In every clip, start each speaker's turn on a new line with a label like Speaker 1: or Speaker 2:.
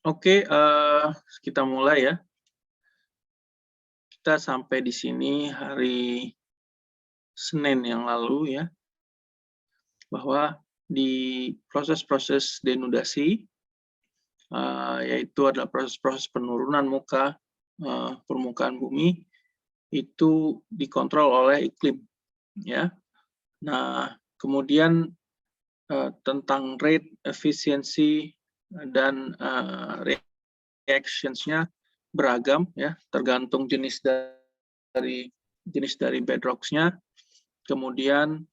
Speaker 1: Oke, kita mulai ya. Kita sampai di sini hari Senin yang lalu ya, bahwa di proses-proses denudasi, yaitu adalah proses-proses penurunan permukaan bumi, itu dikontrol oleh iklim ya. Nah, kemudian tentang rate, efisiensi, dan reactions-nya beragam ya, tergantung jenis dari bedrocks-nya, kemudian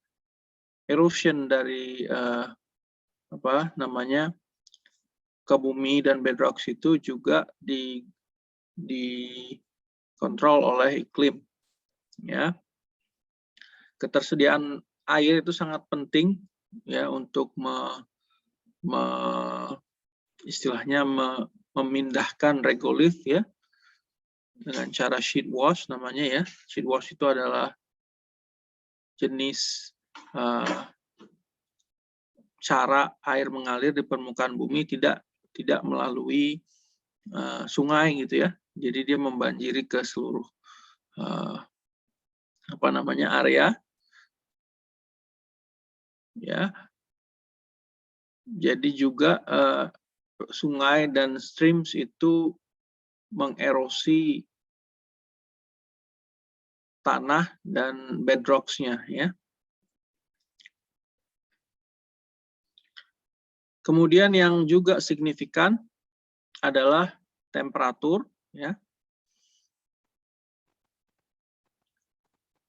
Speaker 1: erosion dari ke bumi dan bedrocks itu juga dikontrol oleh iklim ya. Ketersediaan air itu sangat penting ya untuk istilahnya memindahkan regolith ya, dengan cara sheet wash namanya ya. Sheet wash itu adalah jenis cara air mengalir di permukaan bumi tidak melalui sungai gitu ya. Jadi dia membanjiri ke seluruh area ya. Jadi juga sungai dan streams itu mengerosi tanah dan bedrocks-nya ya. Kemudian yang juga signifikan adalah temperatur ya.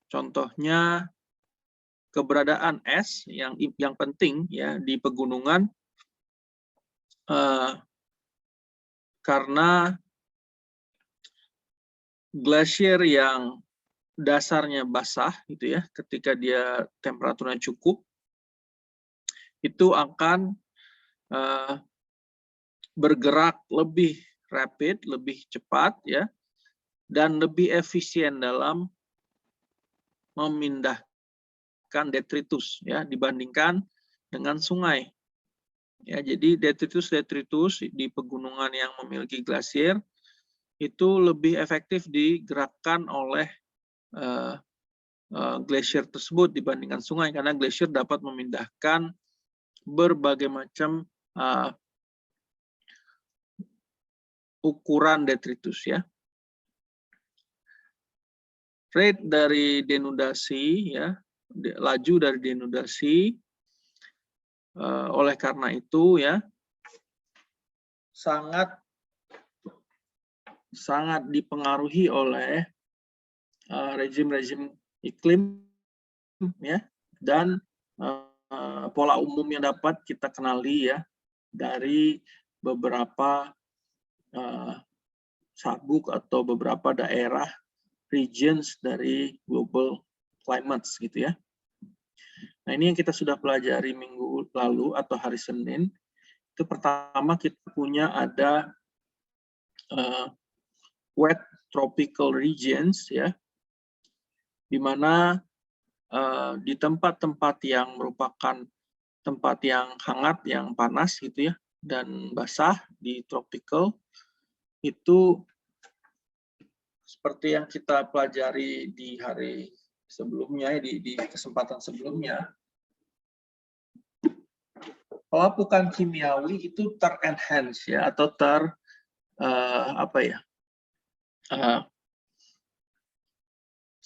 Speaker 1: Contohnya keberadaan es yang penting ya di pegunungan, karena glasier yang dasarnya basah gitu ya, ketika dia temperaturnya cukup, itu akan bergerak lebih rapid, lebih cepat ya, dan lebih efisien dalam memindahkan detritus ya dibandingkan dengan sungai. Ya, jadi detritus di pegunungan yang memiliki glasier itu lebih efektif digerakkan oleh glasier tersebut dibandingkan sungai, karena glasier dapat memindahkan berbagai macam ukuran detritus ya. Rate dari denudasi ya, laju dari denudasi, oleh karena itu ya sangat dipengaruhi oleh rezim-rezim iklim ya, dan pola umum yang dapat kita kenali ya dari beberapa sabuk atau beberapa daerah regions dari global climates gitu ya. Nah, ini yang kita sudah pelajari minggu lalu atau hari Senin. Itu pertama kita punya ada wet tropical regions ya, di mana di tempat-tempat yang merupakan tempat yang hangat, yang panas gitu ya, dan basah di tropical, itu seperti yang kita pelajari di hari sebelumnya, di kesempatan sebelumnya, pelapukan kimiawi itu ter-enhance ya, atau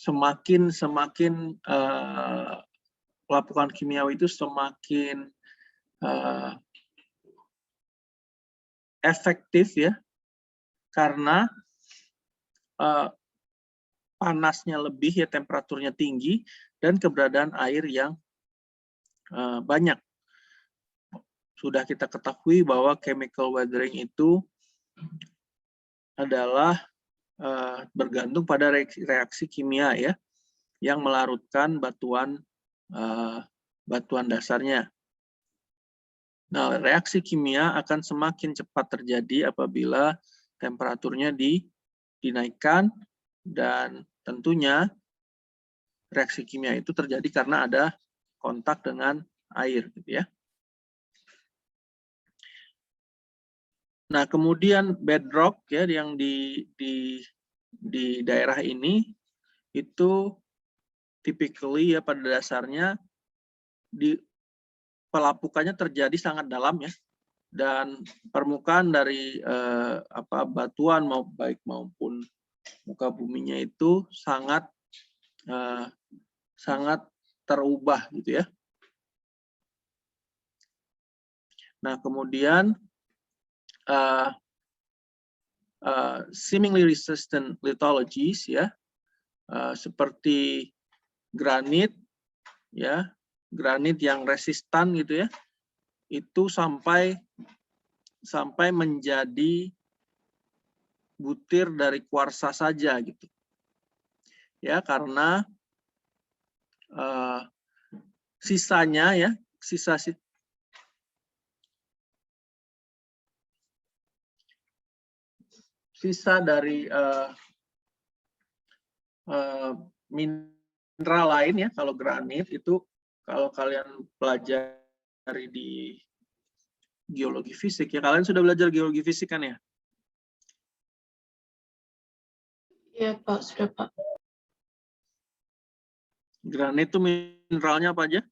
Speaker 1: semakin pelapukan kimiawi itu semakin efektif ya, karena panasnya lebih ya, temperaturnya tinggi, dan keberadaan air yang banyak. Sudah kita ketahui bahwa chemical weathering itu adalah bergantung pada reaksi kimia ya, yang melarutkan batuan dasarnya. Nah, reaksi kimia akan semakin cepat terjadi apabila temperaturnya dinaikkan, dan tentunya reaksi kimia itu terjadi karena ada kontak dengan air gitu ya. Nah, kemudian bedrock ya yang di daerah ini itu typically ya pada dasarnya di pelapukannya terjadi sangat dalam ya, dan permukaan dari batuan maupun muka buminya itu sangat terubah gitu ya. Nah, kemudian seemingly resistant lithologies ya, seperti granit ya, granit yang resistan gitu ya, itu sampai menjadi butir dari kuarsa saja gitu ya, karena sisanya ya, sisa dari mineral lain ya. Kalau granit itu, kalau kalian pelajari di geologi fisik ya, kalian sudah belajar geologi fisik kan ya?
Speaker 2: Iya Pak, sudah Pak.
Speaker 1: Granit itu mineralnya apa aja?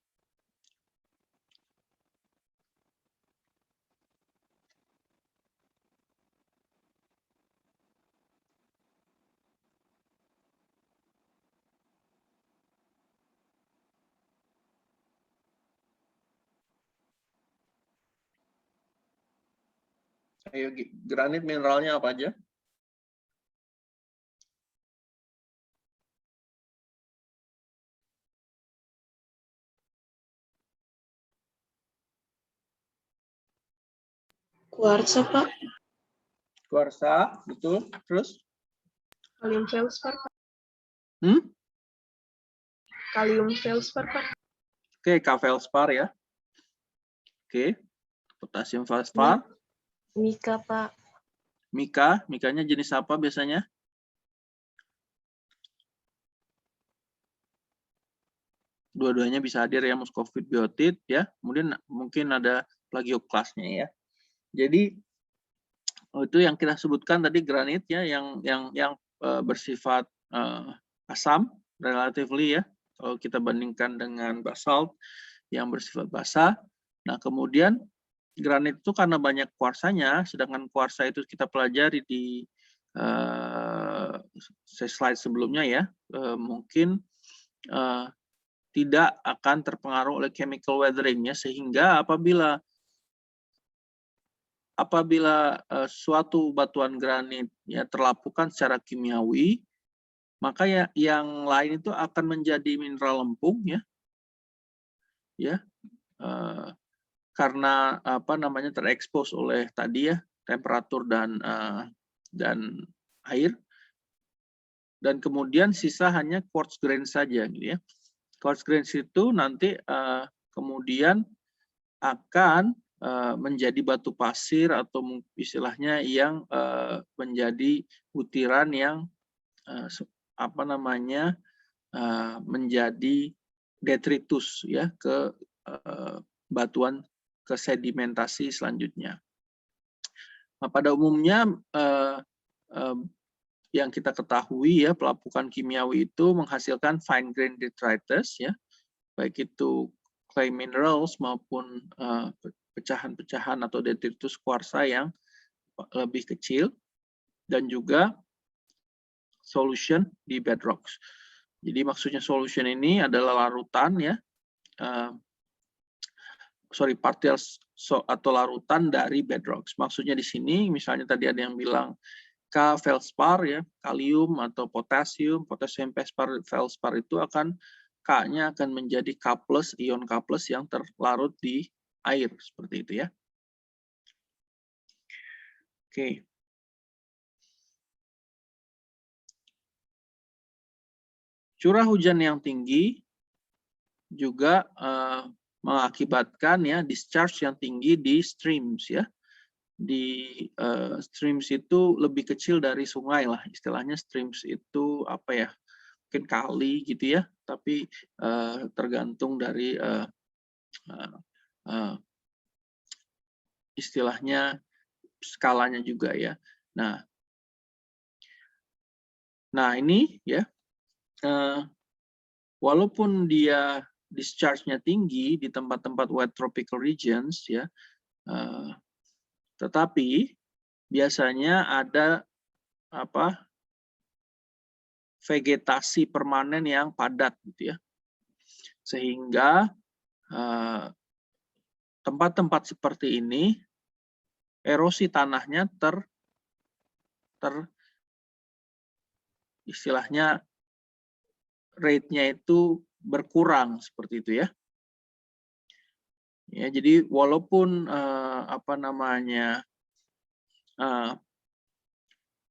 Speaker 1: Ayo, granit mineralnya apa aja?
Speaker 2: Kuarsa Pak.
Speaker 1: Kuarsa, betul. Terus?
Speaker 2: Kalium feldspar Pak. Kalium feldspar Pak.
Speaker 1: Oke, K-feldspar ya. Oke, potasium feldspar.
Speaker 2: Mika Pak.
Speaker 1: Mikanya jenis apa biasanya? Dua-duanya bisa hadir ya, muskovit, biotit ya. Kemudian mungkin ada plagioklasnya ya. Jadi itu yang kita sebutkan tadi granit ya, yang bersifat asam relatively ya, kalau kita bandingkan dengan basalt yang bersifat basa. Nah, kemudian granit itu karena banyak kuarsanya, sedangkan kuarsa itu kita pelajari di slide sebelumnya ya, mungkin tidak akan terpengaruh oleh chemical weathering ya, sehingga apabila suatu batuan granit ya terlapukan secara kimiawi, maka ya yang lain itu akan menjadi mineral lempung ya, karena terekspos oleh tadi ya temperatur dan air, dan kemudian sisa hanya quartz grain saja gitu ya. Quartz grain itu nanti kemudian akan menjadi batu pasir atau istilahnya yang menjadi butiran yang menjadi detritus ya ke batuan, ke sedimentasi selanjutnya. Nah, pada umumnya yang kita ketahui ya, pelapukan kimiawi itu menghasilkan fine grain detritus ya, baik itu clay minerals maupun pecahan-pecahan atau detritus kuarsa yang lebih kecil, dan juga solution di bedrocks. Jadi maksudnya solution ini adalah larutan ya, particles atau larutan dari bedrocks. Maksudnya di sini misalnya tadi ada yang bilang K-feldspar ya, kalium atau potasium feldspar itu K-nya akan menjadi K+, ion K+ yang terlarut di air, seperti itu ya. Oke. Curah hujan yang tinggi juga mengakibatkan ya discharge yang tinggi di streams ya. Di streams itu lebih kecil dari sungai lah, istilahnya streams itu apa ya, mungkin kali gitu ya, tapi tergantung dari istilahnya skalanya juga ya. Nah ini ya, walaupun dia discharge-nya tinggi di tempat-tempat wet tropical regions ya, tetapi biasanya ada vegetasi permanen yang padat gitu ya, sehingga tempat-tempat seperti ini erosi tanahnya istilahnya rate-nya itu berkurang seperti itu ya. Ya, jadi walaupun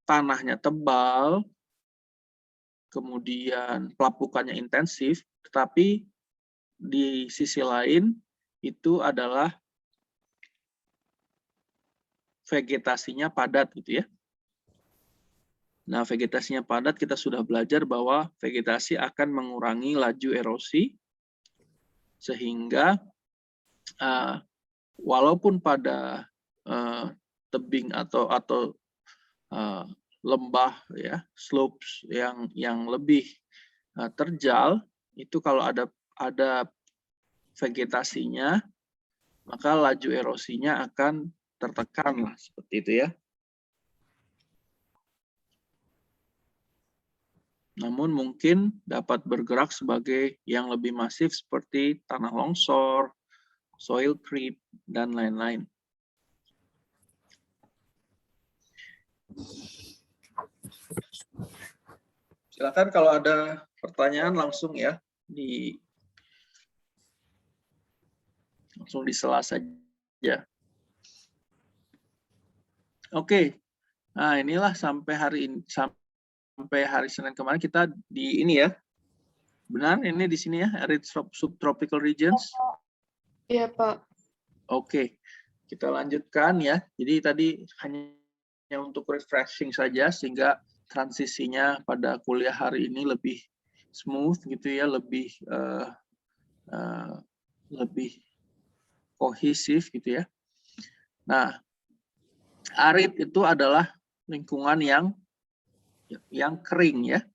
Speaker 1: tanahnya tebal, kemudian pelapukannya intensif, tetapi di sisi lain itu adalah vegetasinya padat gitu ya. Nah, vegetasinya padat, kita sudah belajar bahwa vegetasi akan mengurangi laju erosi, sehingga walaupun pada tebing atau lembah ya, slopes yang lebih terjal, itu kalau ada vegetasinya, maka laju erosinya akan tertekan lah, seperti itu ya. Namun mungkin dapat bergerak sebagai yang lebih masif seperti tanah longsor, soil creep, dan lain-lain. Silakan kalau ada pertanyaan langsung ya, langsung di sela saja. Oke, nah inilah sampai hari Senin kemarin kita di ini ya. Benar, ini di sini ya, arid subtropical regions.
Speaker 2: Iya, Pak.
Speaker 1: Oke, kita lanjutkan ya. Jadi tadi hanya untuk refreshing saja, sehingga transisinya pada kuliah hari ini lebih smooth gitu ya, lebih kohesif gitu ya. Nah, arid itu adalah lingkungan yang kering ya.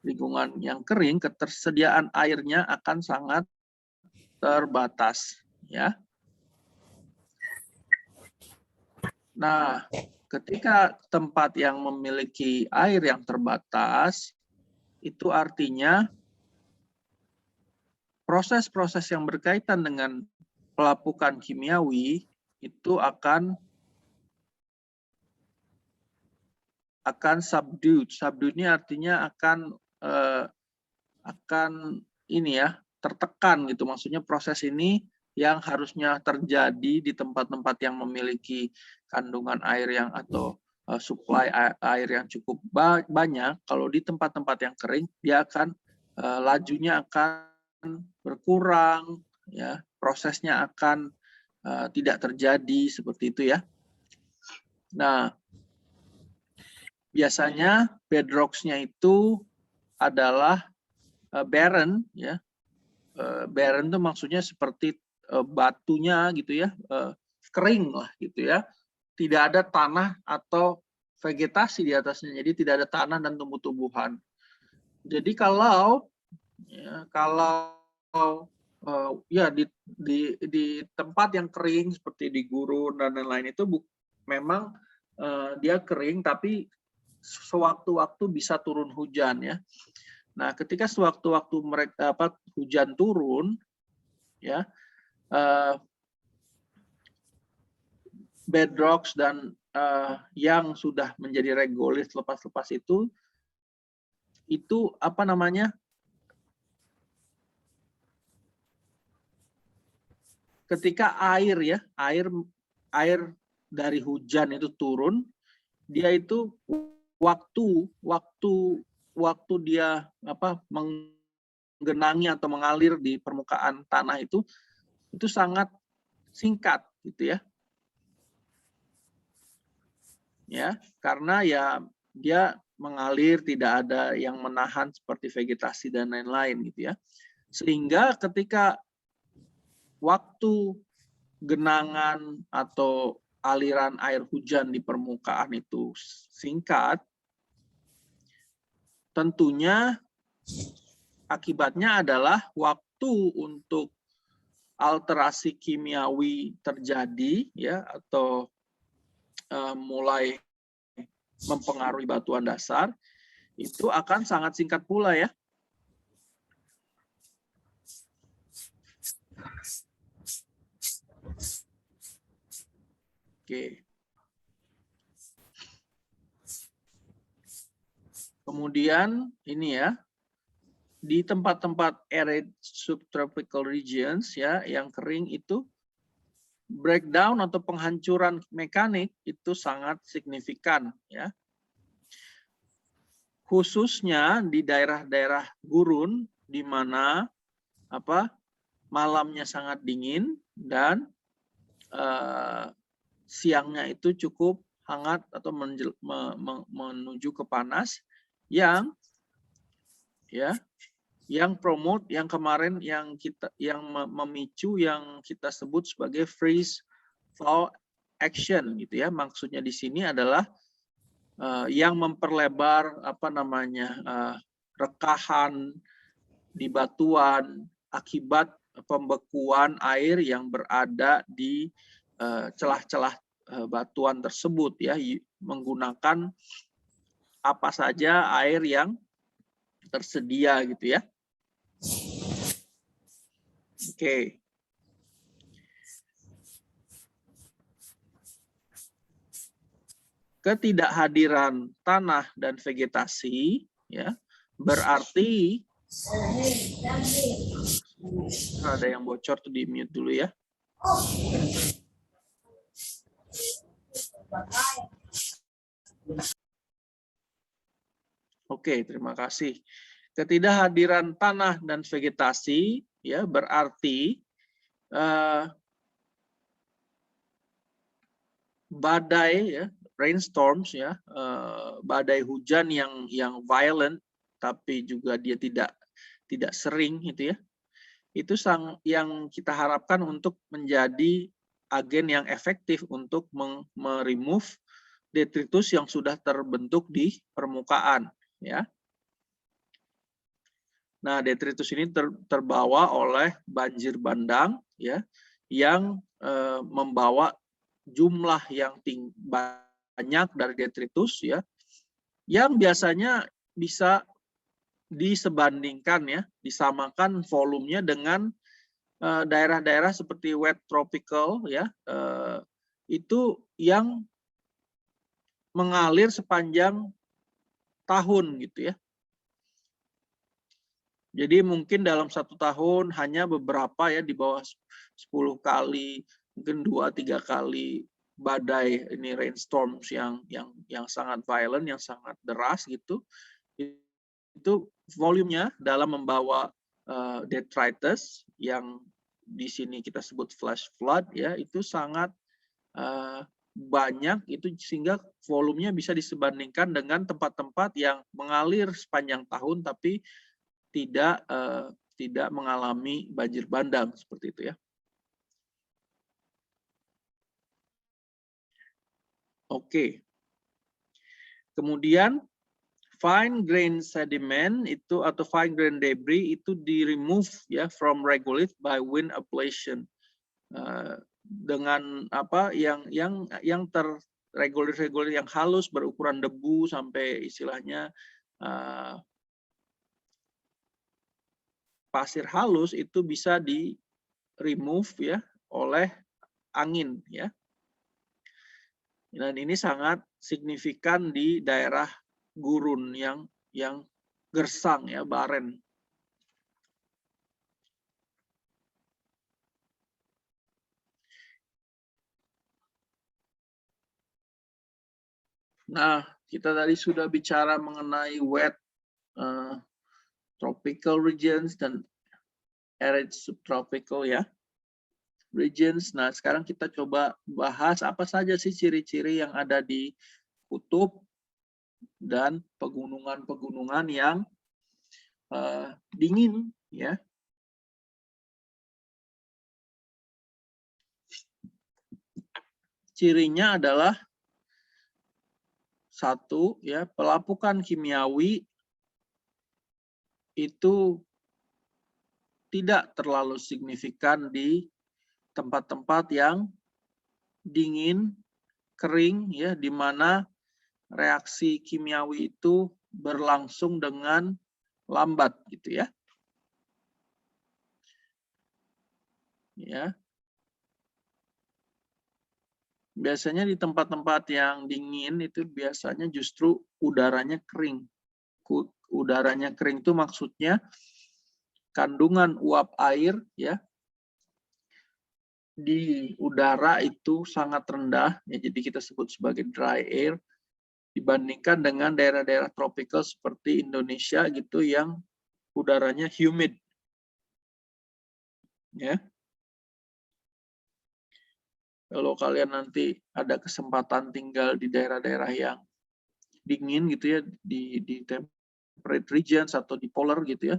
Speaker 1: Lingkungan yang kering, ketersediaan airnya akan sangat terbatas ya. Nah, ketika tempat yang memiliki air yang terbatas, itu artinya proses-proses yang berkaitan dengan pelapukan kimiawi itu akan subdued. Subdued ini artinya akan ini ya, tertekan gitu. Maksudnya proses ini yang harusnya terjadi di tempat-tempat yang memiliki kandungan air atau supply air yang cukup banyak, kalau di tempat-tempat yang kering dia akan lajunya akan berkurang ya, prosesnya akan tidak terjadi seperti itu ya. Nah, biasanya bedrocks-nya itu adalah barren ya. Barren itu maksudnya seperti batunya gitu ya, kering lah gitu ya. Tidak ada tanah atau vegetasi di atasnya, jadi tidak ada tanah dan tumbuh-tumbuhan. Jadi kalau di tempat yang kering seperti di gurun dan lain-lain itu memang dia kering, tapi sewaktu-waktu bisa turun hujan ya. Nah, ketika sewaktu-waktu hujan turun, ya, bedrocks dan yang sudah menjadi regolis lepas-lepas itu apa namanya? Ketika air dari hujan itu turun, dia itu waktu dia menggenangi atau mengalir di permukaan tanah itu sangat singkat gitu ya. Ya, karena ya dia mengalir, tidak ada yang menahan seperti vegetasi dan lain-lain gitu ya. Sehingga ketika waktu genangan atau aliran air hujan di permukaan itu singkat, tentunya akibatnya adalah waktu untuk alterasi kimiawi terjadi ya atau mulai mempengaruhi batuan dasar itu akan sangat singkat pula ya. Oke. Kemudian ini ya, di tempat-tempat arid subtropical regions ya yang kering itu breakdown atau penghancuran mekanik itu sangat signifikan ya. Khususnya di daerah-daerah gurun di mana malamnya sangat dingin dan siangnya itu cukup hangat atau menuju ke panas yang promote yang kemarin yang memicu yang kita sebut sebagai freeze thaw action gitu ya. Maksudnya di sini adalah yang memperlebar rekahan di batuan akibat pembekuan air yang berada di celah-celah batuan tersebut ya, menggunakan apa saja air yang tersedia gitu ya. Oke. Ketidakhadiran tanah dan vegetasi ya berarti ada yang bocor tuh, di mute dulu ya. Oke, terima kasih. Ketidakhadiran tanah dan vegetasi ya berarti badai ya, rainstorms ya, badai hujan yang violent tapi juga dia tidak sering gitu ya. Itu yang kita harapkan untuk menjadi agen yang efektif untuk meremove detritus yang sudah terbentuk di permukaan ya. Nah, detritus ini terbawa oleh banjir bandang ya yang membawa jumlah yang banyak dari detritus ya yang biasanya bisa disebandingkan ya, disamakan volumenya dengan daerah-daerah seperti wet tropical ya, itu yang mengalir sepanjang tahun gitu ya. Jadi mungkin dalam 1 tahun hanya beberapa ya, di bawah 10 kali, mungkin 2-3 kali badai ini rainstorms yang sangat violent, yang sangat deras gitu. Itu volumenya dalam membawa detritus yang di sini kita sebut flash flood ya, itu sangat banyak itu, sehingga volumenya bisa disebandingkan dengan tempat-tempat yang mengalir sepanjang tahun tapi tidak mengalami banjir bandang seperti itu ya. Oke. Kemudian fine grain sediment itu atau fine grain debris itu di remove ya from regolith by wind ablation. Dengan yang terregulir yang halus berukuran debu sampai istilahnya pasir halus itu bisa di remove ya oleh angin ya. Dan ini sangat signifikan di daerah gurun yang gersang ya, baren. Nah, kita tadi sudah bicara mengenai wet tropical regions dan arid subtropical ya regions. Nah, sekarang kita coba bahas apa saja sih ciri-ciri yang ada di kutub dan pegunungan-pegunungan yang dingin ya. cirinya adalah satu, ya, pelapukan kimiawi itu tidak terlalu signifikan di tempat-tempat yang dingin, kering, ya, di mana reaksi kimiawi itu berlangsung dengan lambat, gitu ya. Ya. Biasanya di tempat-tempat yang dingin itu biasanya justru udaranya kering. Udaranya kering itu maksudnya kandungan uap air, ya, di udara itu sangat rendah, ya, jadi kita sebut sebagai dry air, dibandingkan dengan daerah-daerah tropical seperti Indonesia gitu yang udaranya humid. Ya. Kalau kalian nanti ada kesempatan tinggal di daerah-daerah yang dingin gitu ya, di temperate regions atau di polar gitu ya,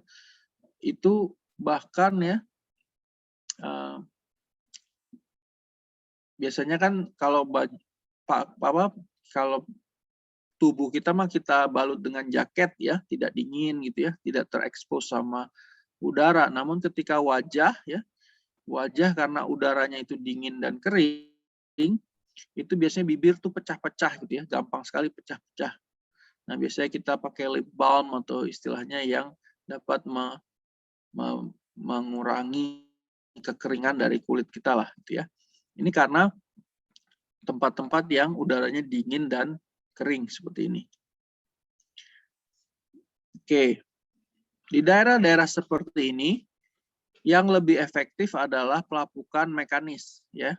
Speaker 1: itu bahkan ya biasanya kan kalau kalau tubuh kita mah kita balut dengan jaket ya, tidak dingin gitu ya, tidak terekspos sama udara. Namun ketika wajah ya, wajah karena udaranya itu dingin dan kering, itu biasanya bibir tuh pecah-pecah gitu ya, gampang sekali pecah-pecah. Nah, biasanya kita pakai lip balm atau istilahnya yang dapat mengurangi kekeringan dari kulit kita lah gitu ya. Ini karena tempat-tempat yang udaranya dingin dan kering seperti ini. Oke. Di daerah-daerah seperti ini yang lebih efektif adalah pelapukan mekanis ya,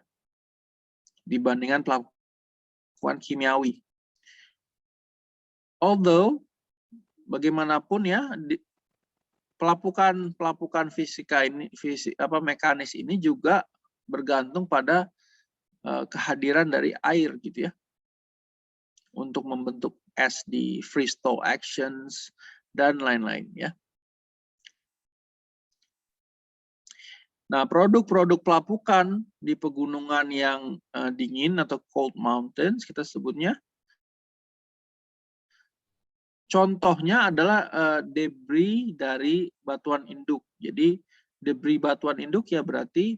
Speaker 1: dibandingkan pelapukan kimiawi. Although bagaimanapun ya, pelapukan mekanis ini juga bergantung pada kehadiran dari air gitu ya, untuk membentuk es di freeze thaw actions dan lain-lain ya. Nah, produk-produk pelapukan di pegunungan yang dingin atau cold mountains kita sebutnya, contohnya adalah debris dari batuan induk. Jadi debris batuan induk ya berarti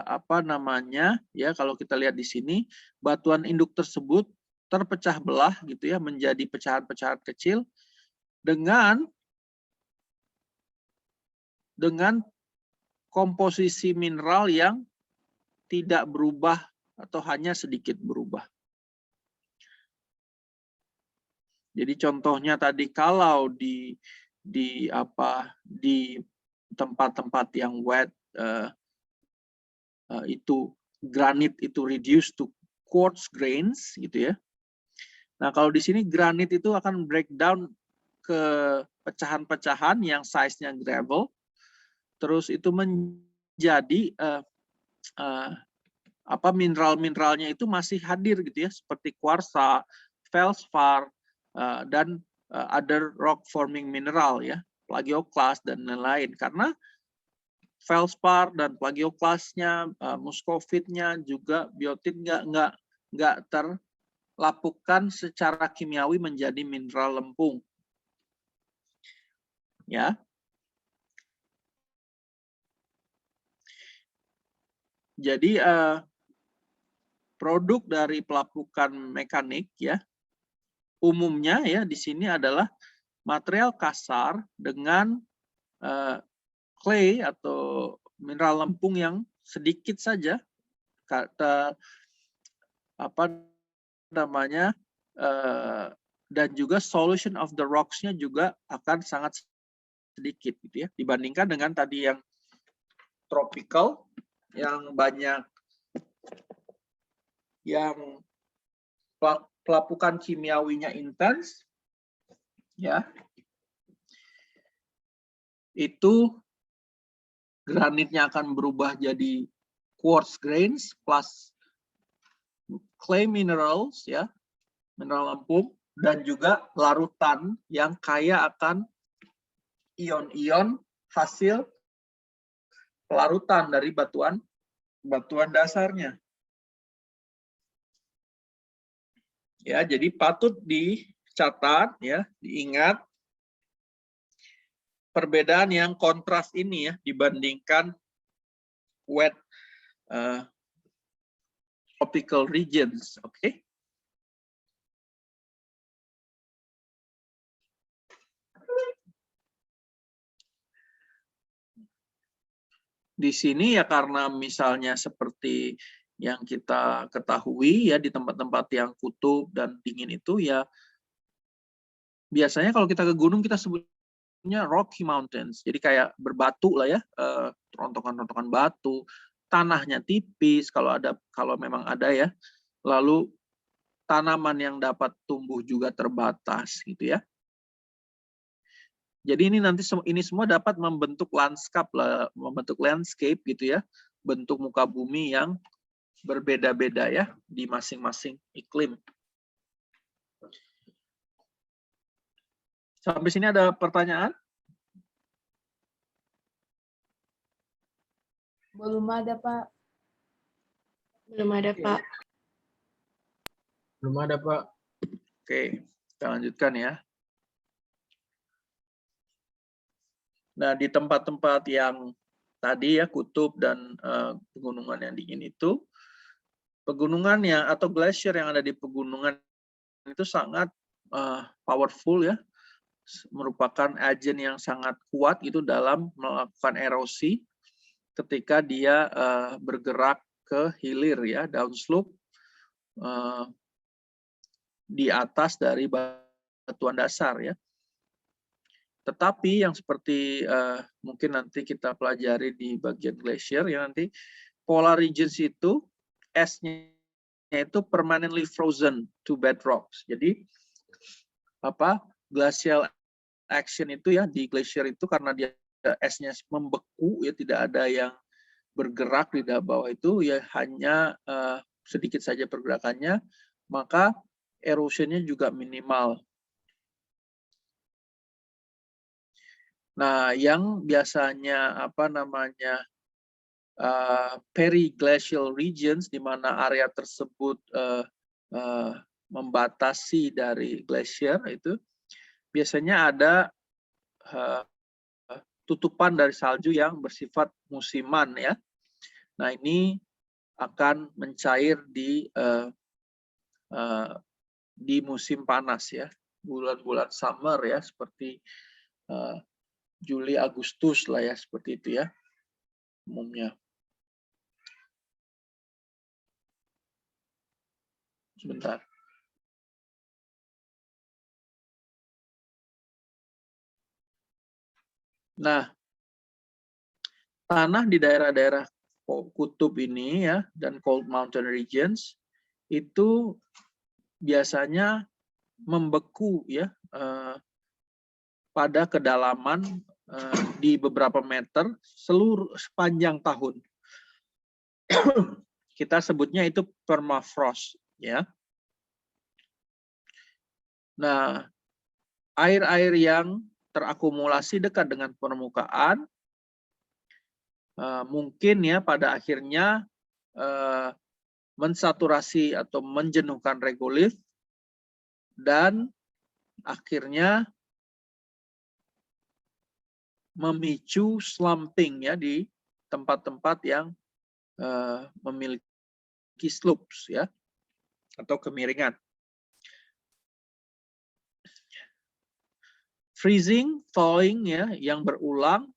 Speaker 1: apa namanya ya, kalau kita lihat di sini batuan induk tersebut terpecah belah gitu ya menjadi pecahan-pecahan kecil dengan komposisi mineral yang tidak berubah atau hanya sedikit berubah. Jadi contohnya tadi kalau di tempat-tempat yang wet itu granit itu reduced to quartz grains gitu ya. Nah, kalau di sini granit itu akan breakdown ke pecahan-pecahan yang size-nya gravel. Terus itu menjadi mineral-mineralnya itu masih hadir gitu ya, seperti kuarsa, feldspar, dan other rock forming mineral ya, plagioclase dan lain-lain. Karena feldspar dan plagioclase-nya, muscovite-nya juga biotit nggak terlapukan secara kimiawi menjadi mineral lempung. Ya. Jadi produk dari pelapukan mekanik ya umumnya ya di sini adalah material kasar dengan clay atau mineral lempung yang sedikit saja dan juga solution of the rocks-nya juga akan sangat sedikit gitu ya, dibandingkan dengan tadi yang tropical yang banyak yang pelapukan kimiawinya intens ya, itu granitnya akan berubah jadi quartz grains plus clay minerals ya, mineral lempung, dan juga larutan yang kaya akan ion-ion hasil pelarutan dari batuan dasarnya. Ya, jadi patut dicatat ya, diingat perbedaan yang kontras ini ya dibandingkan wet tropical regions, oke? Di sini ya karena misalnya seperti yang kita ketahui ya di tempat-tempat yang kutub dan dingin itu ya biasanya kalau kita ke gunung kita sebutnya Rocky Mountains. Jadi kayak berbatu lah ya, rontokan-rontokan batu, tanahnya tipis kalau memang ada ya. Lalu tanaman yang dapat tumbuh juga terbatas gitu ya. Jadi ini nanti ini semua dapat membentuk landscape gitu ya, bentuk muka bumi yang berbeda-beda ya di masing-masing iklim. Sampai sini ada pertanyaan?
Speaker 2: Belum ada, Pak. Belum ada, Pak.
Speaker 3: Belum ada, Pak.
Speaker 1: Oke, kita lanjutkan ya. Nah, di tempat-tempat yang tadi ya kutub dan pegunungan yang dingin itu, pegunungan atau glacier yang ada di pegunungan itu sangat powerful ya, merupakan agen yang sangat kuat itu dalam melakukan erosi ketika dia bergerak ke hilir ya, downslope di atas dari batuan dasar ya. Tetapi yang seperti mungkin nanti kita pelajari di bagian glacier ya nanti polar regions itu esnya itu permanently frozen to bedrocks. Jadi glacial action itu ya di glacier itu karena dia esnya membeku ya tidak ada yang bergerak di bawah itu ya hanya sedikit saja pergerakannya maka erosionnya juga minimal. Nah, yang biasanya periglacial regions di mana area tersebut membatasi dari glacier itu biasanya ada tutupan dari salju yang bersifat musiman ya. Nah, ini akan mencair di musim panas ya, bulan-bulan summer ya seperti Juli Agustus lah ya seperti itu ya umumnya. Sebentar. Nah, tanah di daerah-daerah kutub ini ya dan cold mountain regions itu biasanya membeku ya pada kedalaman di beberapa meter sepanjang tahun. Kita sebutnya itu permafrost ya. Nah, air-air yang terakumulasi dekat dengan permukaan mungkin ya pada akhirnya mensaturasi atau menjenuhkan regolith dan akhirnya memicu slumping ya di tempat-tempat yang memiliki slopes ya atau kemiringan. Freezing, thawing ya yang berulang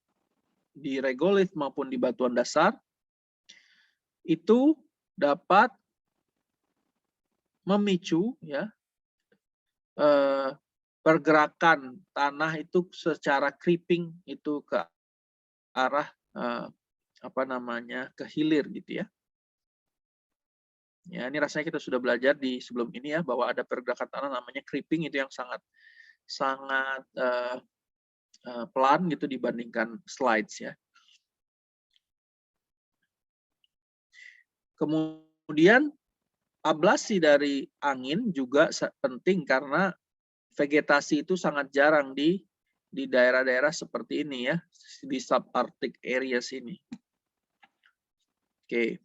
Speaker 1: di regolith maupun di batuan dasar itu dapat memicu ya pergerakan tanah itu secara creeping itu ke arah ke hilir gitu ya. Ya, ini rasanya kita sudah belajar di sebelum ini ya bahwa ada pergerakan tanah namanya creeping itu yang sangat pelan gitu dibandingkan slides ya. Kemudian ablasi dari angin juga penting karena vegetasi itu sangat jarang di daerah-daerah seperti ini ya, di subarctic areas ini. Oke.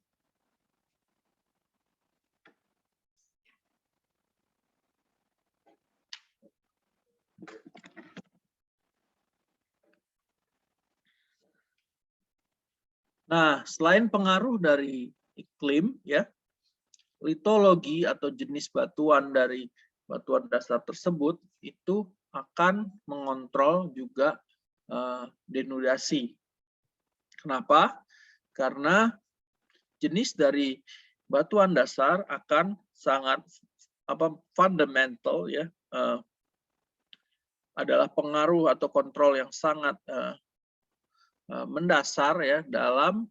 Speaker 1: Nah, selain pengaruh dari iklim, ya, litologi atau jenis batuan dari batuan dasar tersebut itu akan mengontrol juga denudasi. Kenapa? Karena jenis dari batuan dasar akan sangat fundamental, ya, adalah pengaruh atau kontrol yang sangat mendasar, ya, dalam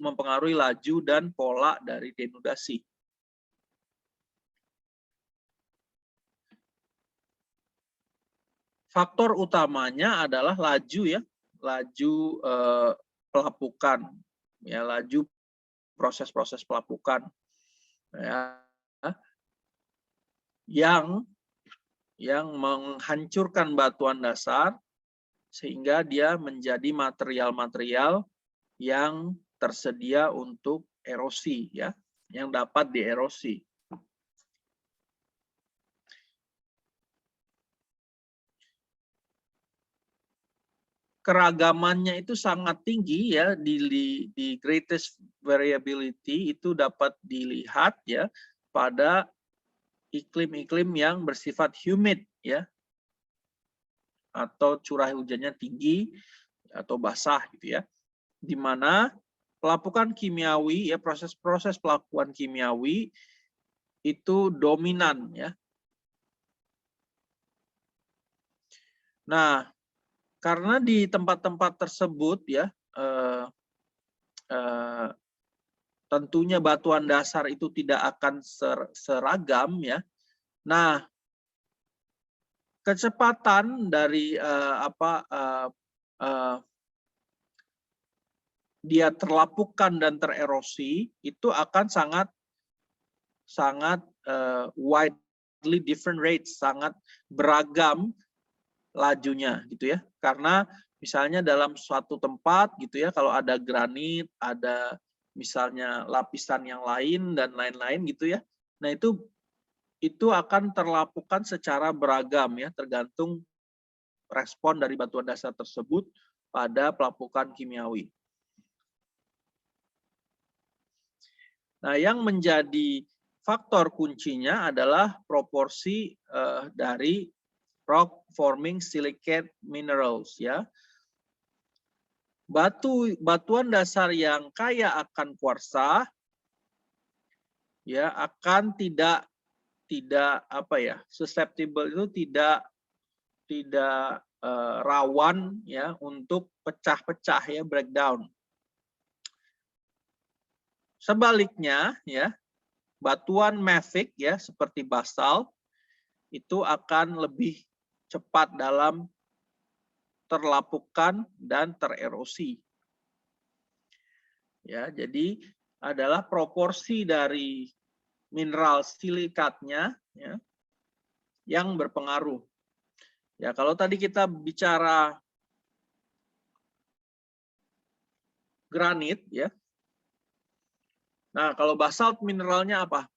Speaker 1: mempengaruhi laju dan pola dari denudasi. Faktor utamanya adalah laju, ya, laju pelapukan, ya, laju proses-proses pelapukan, ya, yang menghancurkan batuan dasar sehingga dia menjadi material-material yang tersedia untuk erosi, ya, yang dapat dierosi. Keragamannya itu sangat tinggi, ya, di greatest variability itu dapat dilihat, ya, pada iklim-iklim yang bersifat humid, ya, atau curah hujannya tinggi atau basah, gitu, ya, di mana pelapukan kimiawi, ya, proses-proses pelapukan kimiawi itu dominan, ya. Nah, karena di tempat-tempat tersebut, ya, tentunya batuan dasar itu tidak akan seragam, ya. Nah, kecepatan dari dia terlapukan dan tererosi itu akan sangat widely different rates, sangat beragam lajunya, gitu, ya. Karena misalnya dalam suatu tempat, gitu, ya, kalau ada granit, ada misalnya lapisan yang lain dan lain-lain, gitu, ya. Nah, itu akan terlapukan secara beragam, ya, tergantung respon dari batuan dasar tersebut pada pelapukan kimiawi. Nah, yang menjadi faktor kuncinya adalah proporsi dari rock forming silicate minerals, ya. Batuan dasar yang kaya akan kuarsa, ya, akan tidak susceptible, itu tidak rawan, ya, untuk pecah-pecah, ya, breakdown. Sebaliknya, ya, batuan mafic, ya, seperti basalt itu akan lebih cepat dalam terlapukan dan tererosi. Ya, jadi adalah proporsi dari mineral silikatnya, ya, yang berpengaruh. Ya, kalau tadi kita bicara granit, ya. Nah, kalau basalt mineralnya apa?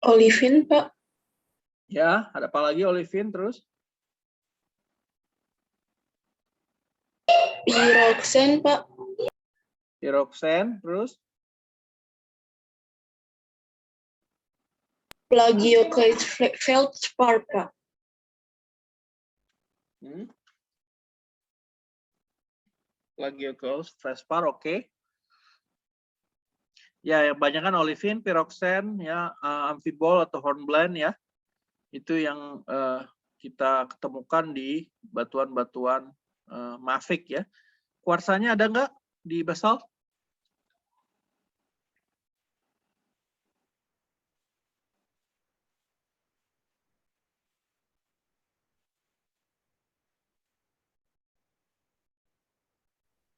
Speaker 2: Olivin, Pak.
Speaker 1: Ya, ada apa lagi olivin terus?
Speaker 2: Piroxen, Pak.
Speaker 1: Piroxen terus?
Speaker 2: Plagioclase feldspar, Pak.
Speaker 1: Plagioclase feldspar, oke. Ya, yang banyak kan olivin, piroxen, ya, amphibol atau hornblende, ya. Itu yang kita ketemukan di batuan-batuan mafic, ya. Kuarsanya ada nggak di basalt?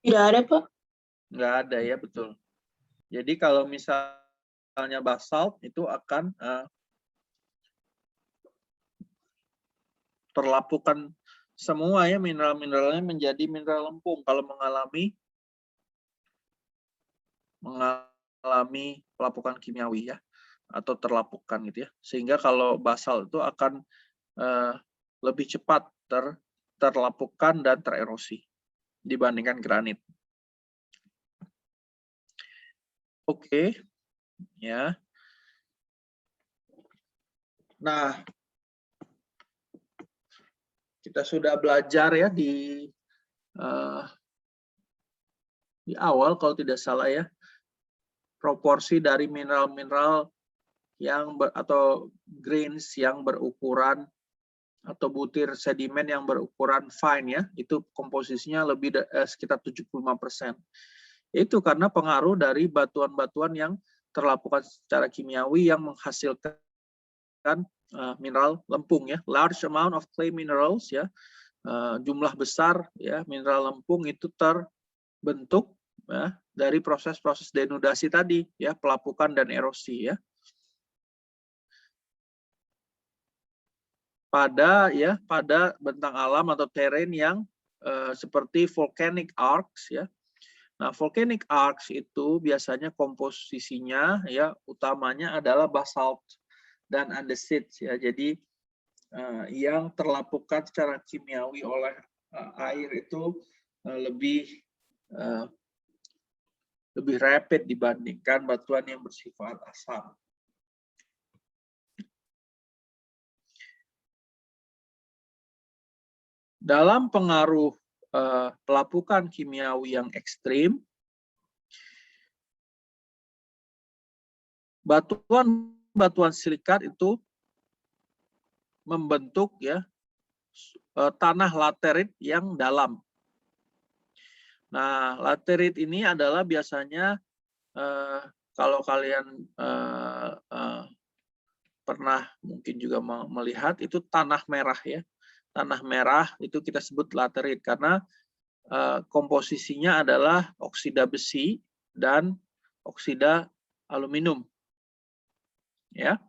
Speaker 2: Tidak ada, Pak.
Speaker 1: Nggak ada, ya, betul. Jadi kalau misalnya basalt itu akan terlapukan semua ya mineral-mineralnya menjadi mineral lempung kalau mengalami pelapukan kimiawi ya, atau terlapukan gitu ya. Sehingga kalau basal itu akan lebih cepat terlapukan dan tererosi dibandingkan granit. Oke, ya. Nah, kita sudah belajar ya di awal kalau tidak salah ya, proporsi dari mineral-mineral atau grains yang berukuran atau butir sedimen yang berukuran fine ya, itu komposisinya lebih sekitar 75%. Itu karena pengaruh dari batuan-batuan yang terlapukan secara kimiawi yang menghasilkan mineral lempung ya, large amount of clay minerals ya, jumlah besar ya mineral lempung itu terbentuk ya, dari proses-proses denudasi tadi ya, pelapukan dan erosi ya. Pada bentang alam atau terrain yang seperti volcanic arcs ya. Nah, volcanic arcs itu biasanya komposisinya ya utamanya adalah basalt dan andesites ya. Jadi yang terlapukan secara kimiawi oleh air itu lebih rapid dibandingkan batuan yang bersifat asam. Dalam pengaruh pelapukan kimiawi yang ekstrim, batuan silikat itu membentuk ya tanah laterit yang dalam. Nah, laterit ini adalah biasanya kalau kalian pernah mungkin juga melihat itu tanah merah ya. Tanah merah itu kita sebut laterit karena komposisinya adalah oksida besi dan oksida aluminium. Ya.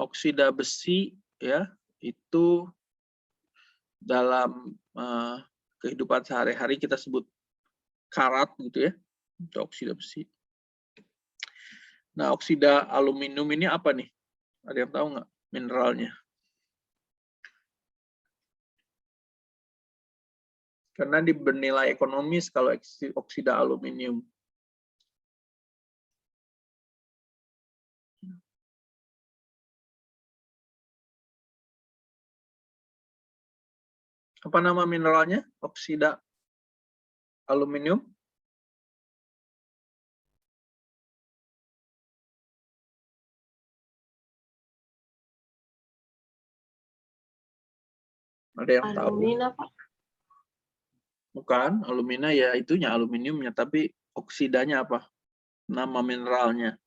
Speaker 1: Oksida besi ya itu dalam kehidupan sehari-hari kita sebut karat gitu ya, itu oksida besi. Nah, oksida aluminium ini apa nih? Ada yang tahu nggak mineralnya? Karena bernilai ekonomis kalau oksida aluminium. Apa nama mineralnya? Oksida aluminium. Ada yang tahu?
Speaker 2: Alumina, Pak.
Speaker 1: Bukan, alumina ya itunya aluminiumnya, tapi oksidanya apa? Nama mineralnya.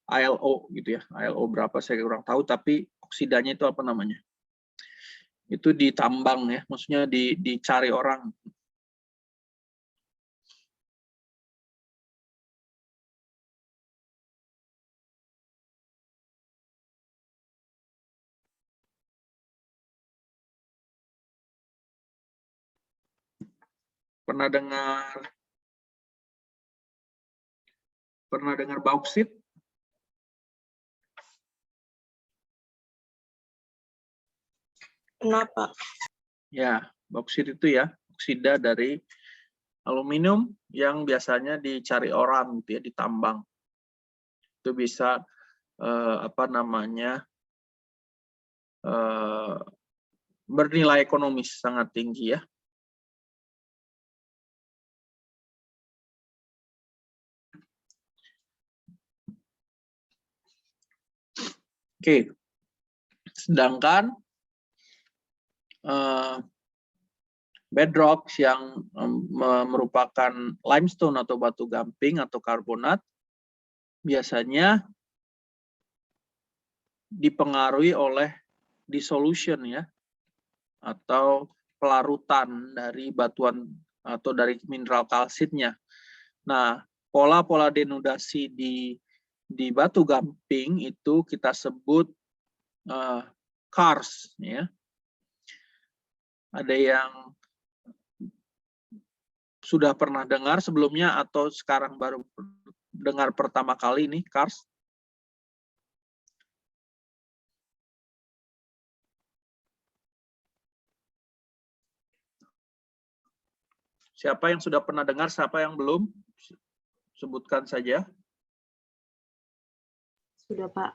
Speaker 1: ILO gitu ya. ILO berapa saya kurang tahu, tapi oksidanya itu apa namanya? Itu ditambang ya, maksudnya dicari orang. Pernah dengar bauksit?
Speaker 2: Kenapa?
Speaker 1: Ya, bauksit itu ya oksida dari aluminium yang biasanya dicari orang gitu ya, ditambang. Itu bisa bernilai ekonomis sangat tinggi ya. Oke, sedangkan bedrocks yang merupakan limestone atau batu gamping atau karbonat biasanya dipengaruhi oleh dissolution ya, atau pelarutan dari batuan atau dari mineral kalsitnya. Nah, pola-pola denudasi di batu gamping itu kita sebut karst, ya. Ada yang sudah pernah dengar sebelumnya atau sekarang baru dengar pertama kali nih karst? Siapa yang sudah pernah dengar, siapa yang belum? Sebutkan saja.
Speaker 2: Sudah, Pak.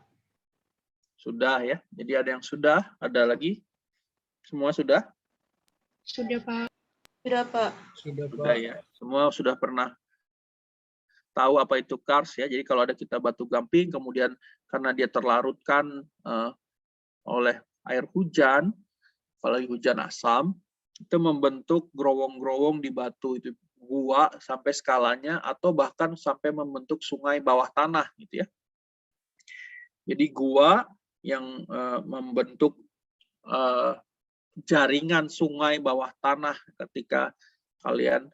Speaker 1: Sudah ya. Jadi ada yang sudah, ada lagi? Semua sudah?
Speaker 2: Sudah, Pak. Sudah, Pak.
Speaker 1: Sudah ya. Semua sudah pernah tahu apa itu karst ya. Jadi kalau ada kita batu gamping, kemudian karena dia terlarutkan oleh air hujan, apalagi hujan asam, itu membentuk growong-growong di batu itu, gua sampai skalanya, atau bahkan sampai membentuk sungai bawah tanah gitu ya. Jadi gua yang membentuk jaringan sungai bawah tanah ketika kalian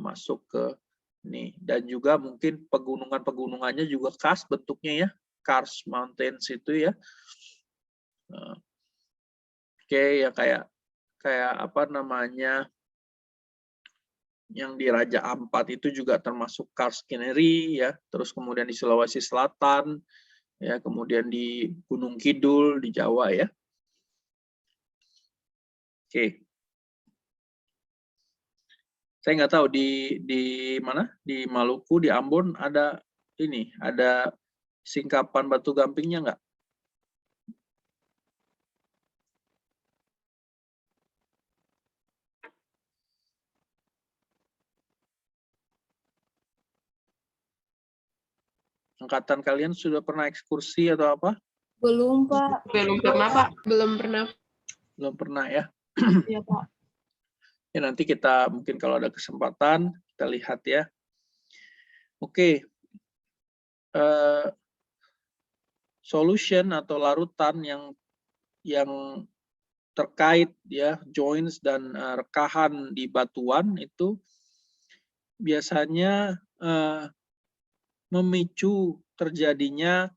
Speaker 1: masuk ke ini, dan juga mungkin pegunungannya juga karst bentuknya ya, karst mountains itu ya. Oke, ya kayak apa namanya, yang di Raja Ampat itu juga termasuk karst scenery ya. Terus kemudian di Sulawesi Selatan ya, kemudian di Gunung Kidul di Jawa ya. Oke. Saya nggak tahu di mana, di Maluku, di Ambon ada ini, ada singkapan batu gampingnya nggak? Angkatan kalian sudah pernah ekskursi atau apa?
Speaker 2: Belum, Pak.
Speaker 3: Belum pernah, Pak. Belum pernah.
Speaker 1: Belum pernah ya?
Speaker 2: Iya, Pak.
Speaker 1: Ya, nanti kita mungkin kalau ada kesempatan kita lihat ya. Oke. Solution atau larutan yang terkait ya, joints dan rekahan di batuan itu biasanya memicu terjadinya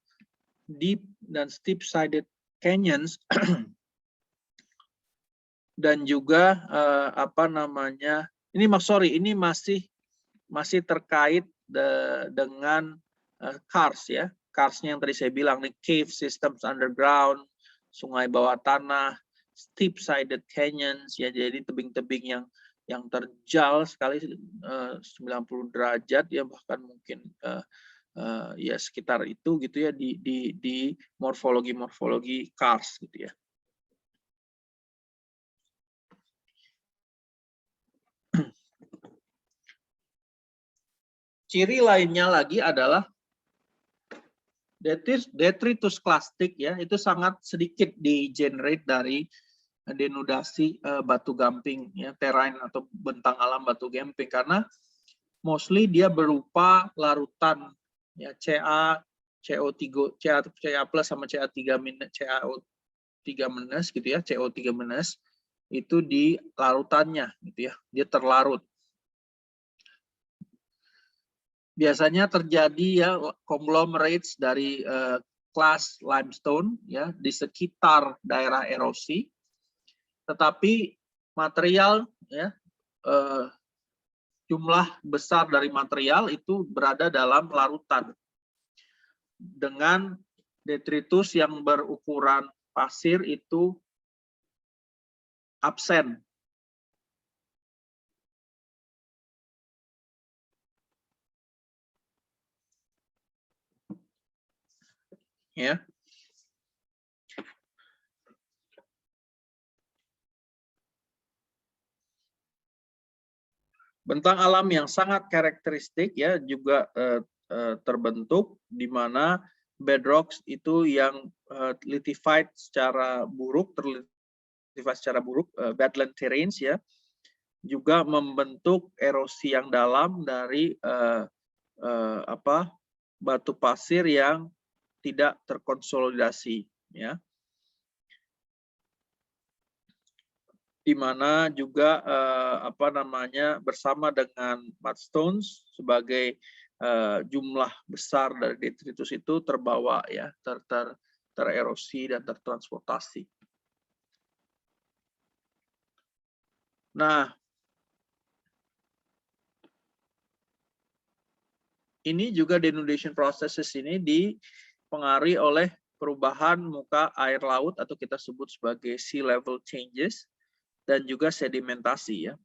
Speaker 1: deep dan steep sided canyons dan juga apa namanya, ini ini masih terkait dengan karst ya, karstnya yang tadi saya bilang nih, cave systems underground, sungai bawah tanah, steep sided canyons ya, jadi tebing-tebing yang terjal sekali 90 derajat ya, bahkan mungkin ya sekitar itu gitu ya, di morfologi karst gitu ya. Ciri lainnya lagi adalah detritus klastik ya, itu sangat sedikit di-generate dari denudasi batu gamping ya, terrain atau bentang alam batu gamping, karena mostly dia berupa larutan ya, CO3 Ca plus sama CA3 minus gitu ya, CO3 minus itu di larutannya gitu ya, dia terlarut. Biasanya terjadi ya conglomerates dari kelas limestone ya di sekitar daerah erosi, tetapi material ya jumlah besar dari material itu berada dalam larutan dengan detritus yang berukuran pasir itu absen. Ya. Bentang alam yang sangat karakteristik ya juga terbentuk di mana bedrocks itu yang litified secara buruk, badland terrains ya, juga membentuk erosi yang dalam dari batu pasir yang tidak terkonsolidasi ya, di mana juga bersama dengan mudstones sebagai jumlah besar dari detritus itu terbawa ya, tererosi, dan tertransportasi. Nah, ini juga denudation processes ini dipengaruhi oleh perubahan muka air laut atau kita sebut sebagai sea level changes dan juga sedimentasi ya.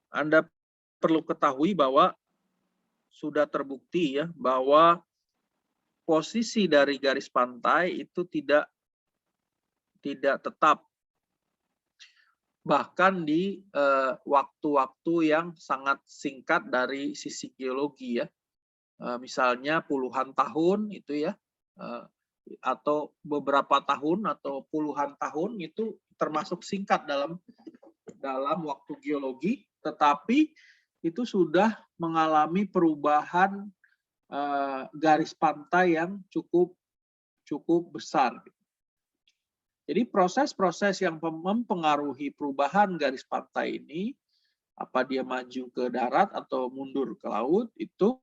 Speaker 1: Anda perlu ketahui bahwa sudah terbukti ya bahwa posisi dari garis pantai itu tidak tetap, bahkan di waktu-waktu yang sangat singkat dari sisi geologi ya, misalnya puluhan tahun itu ya, atau beberapa tahun atau puluhan tahun itu termasuk singkat dalam waktu geologi, tetapi itu sudah mengalami perubahan garis pantai yang cukup besar. Jadi proses-proses yang mempengaruhi perubahan garis pantai ini, apa dia maju ke darat atau mundur ke laut, itu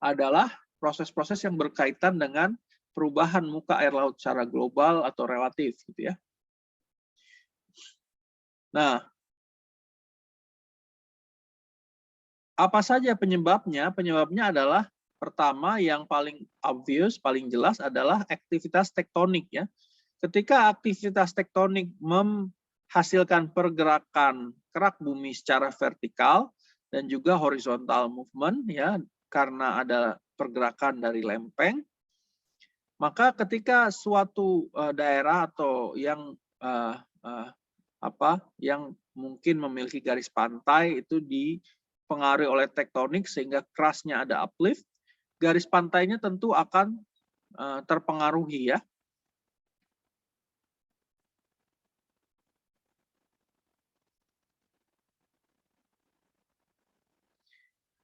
Speaker 1: adalah proses-proses yang berkaitan dengan perubahan muka air laut secara global atau relatif, gitu ya. Nah, apa saja penyebabnya? Penyebabnya adalah pertama yang paling obvious, paling jelas adalah aktivitas tektonik ya. Ketika aktivitas tektonik menghasilkan pergerakan kerak bumi secara vertikal dan juga horizontal movement ya, karena ada pergerakan dari lempeng, maka ketika suatu daerah atau yang yang mungkin memiliki garis pantai itu dipengaruhi oleh tektonik sehingga kerasnya ada uplift, garis pantainya tentu akan terpengaruhi ya.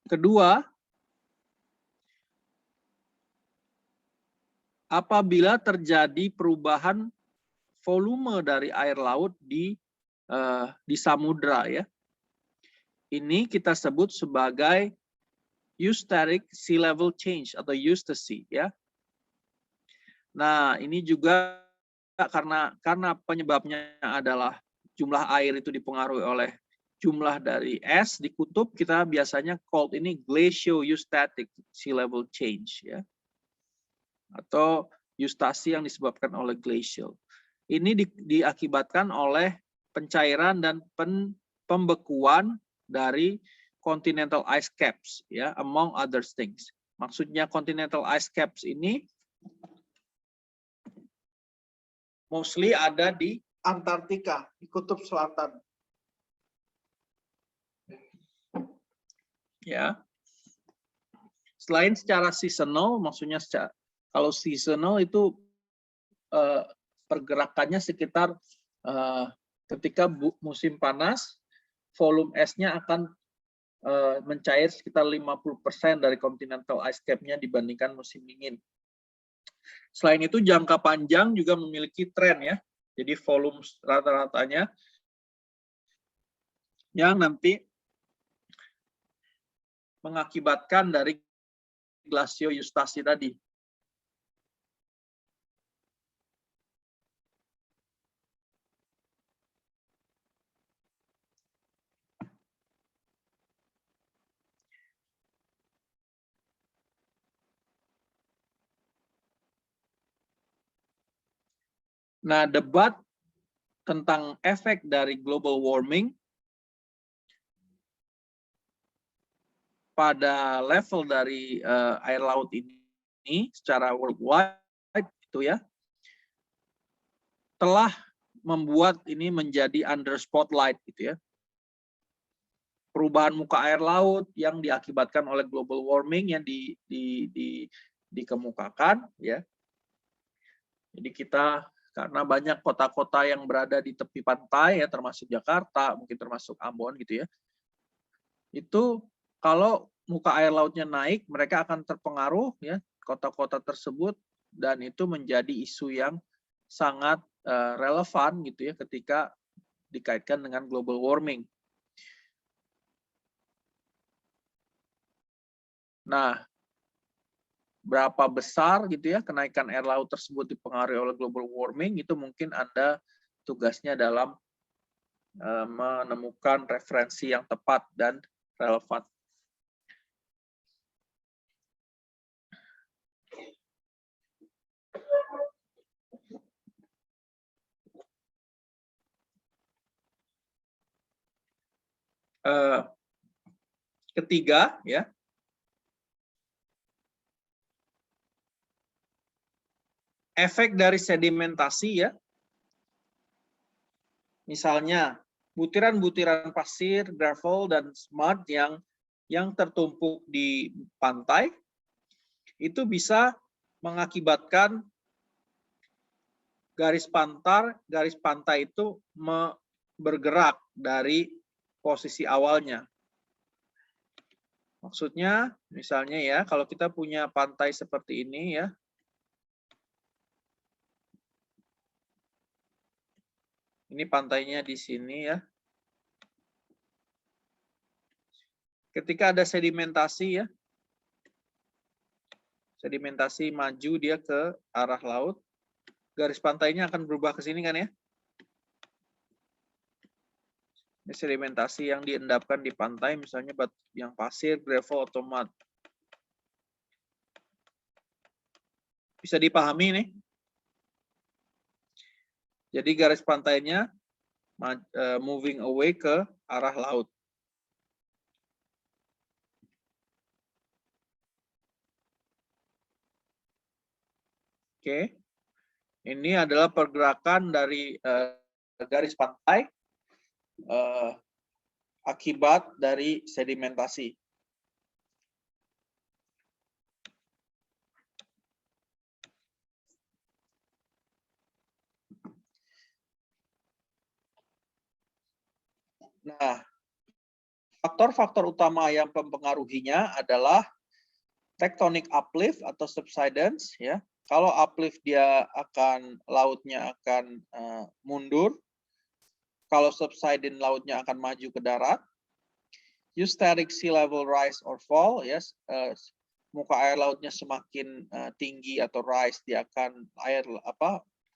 Speaker 1: Kedua, apabila terjadi perubahan volume dari air laut di samudra ya. Ini kita sebut sebagai eusteric sea level change atau eustasy ya. Nah, ini juga karena penyebabnya adalah jumlah air itu dipengaruhi oleh jumlah dari es di kutub, kita biasanya called ini glacial-eustatic sea level change ya. Atau eustasi yang disebabkan oleh glacial. Ini diakibatkan oleh pencairan dan pembekuan dari continental ice caps ya, among other things. Maksudnya continental ice caps ini mostly ada di Antartika, di kutub selatan. Ya. Selain secara seasonal, maksudnya kalau seasonal itu pergerakannya sekitar ketika musim panas, volume esnya akan mencair sekitar 50% dari continental ice cap-nya dibandingkan musim dingin. Selain itu jangka panjang juga memiliki tren ya. Jadi volume rata-ratanya yang nanti mengakibatkan dari glasioeustasi tadi. Nah, debat tentang efek dari global warming pada level dari air laut ini secara worldwide itu ya telah membuat ini menjadi under spotlight gitu ya. Perubahan muka air laut yang diakibatkan oleh global warming yang dikemukakan ya. Jadi kita karena banyak kota-kota yang berada di tepi pantai ya, termasuk Jakarta, mungkin termasuk Ambon gitu ya. Itu kalau muka air lautnya naik, mereka akan terpengaruh ya kota-kota tersebut, dan itu menjadi isu yang sangat relevan gitu ya ketika dikaitkan dengan global warming. Nah, berapa besar gitu ya kenaikan air laut tersebut dipengaruhi oleh global warming, itu mungkin Anda tugasnya dalam menemukan referensi yang tepat dan relevan. Ketiga, ya, efek dari sedimentasi, ya. Misalnya butiran-butiran pasir, gravel, dan mud yang tertumpuk di pantai itu bisa mengakibatkan garis pantai itu bergerak dari posisi awalnya. Maksudnya, misalnya ya, kalau kita punya pantai seperti ini ya, ini pantainya di sini ya. Ketika ada sedimentasi ya, sedimentasi maju dia ke arah laut, garis pantainya akan berubah ke sini kan ya. Ini sedimentasi yang diendapkan di pantai, misalnya yang pasir, gravel, atau mud. Bisa dipahami nih? Jadi garis pantainya moving away ke arah laut. Oke. Ini adalah pergerakan dari garis pantai akibat dari sedimentasi. Nah, faktor-faktor utama yang mempengaruhinya adalah tectonic uplift atau subsidence, ya. Kalau uplift dia lautnya akan mundur. Kalau subsidence lautnya akan maju ke darat. Eustatic sea level rise or fall, yes, muka air lautnya semakin tinggi atau rise, dia akan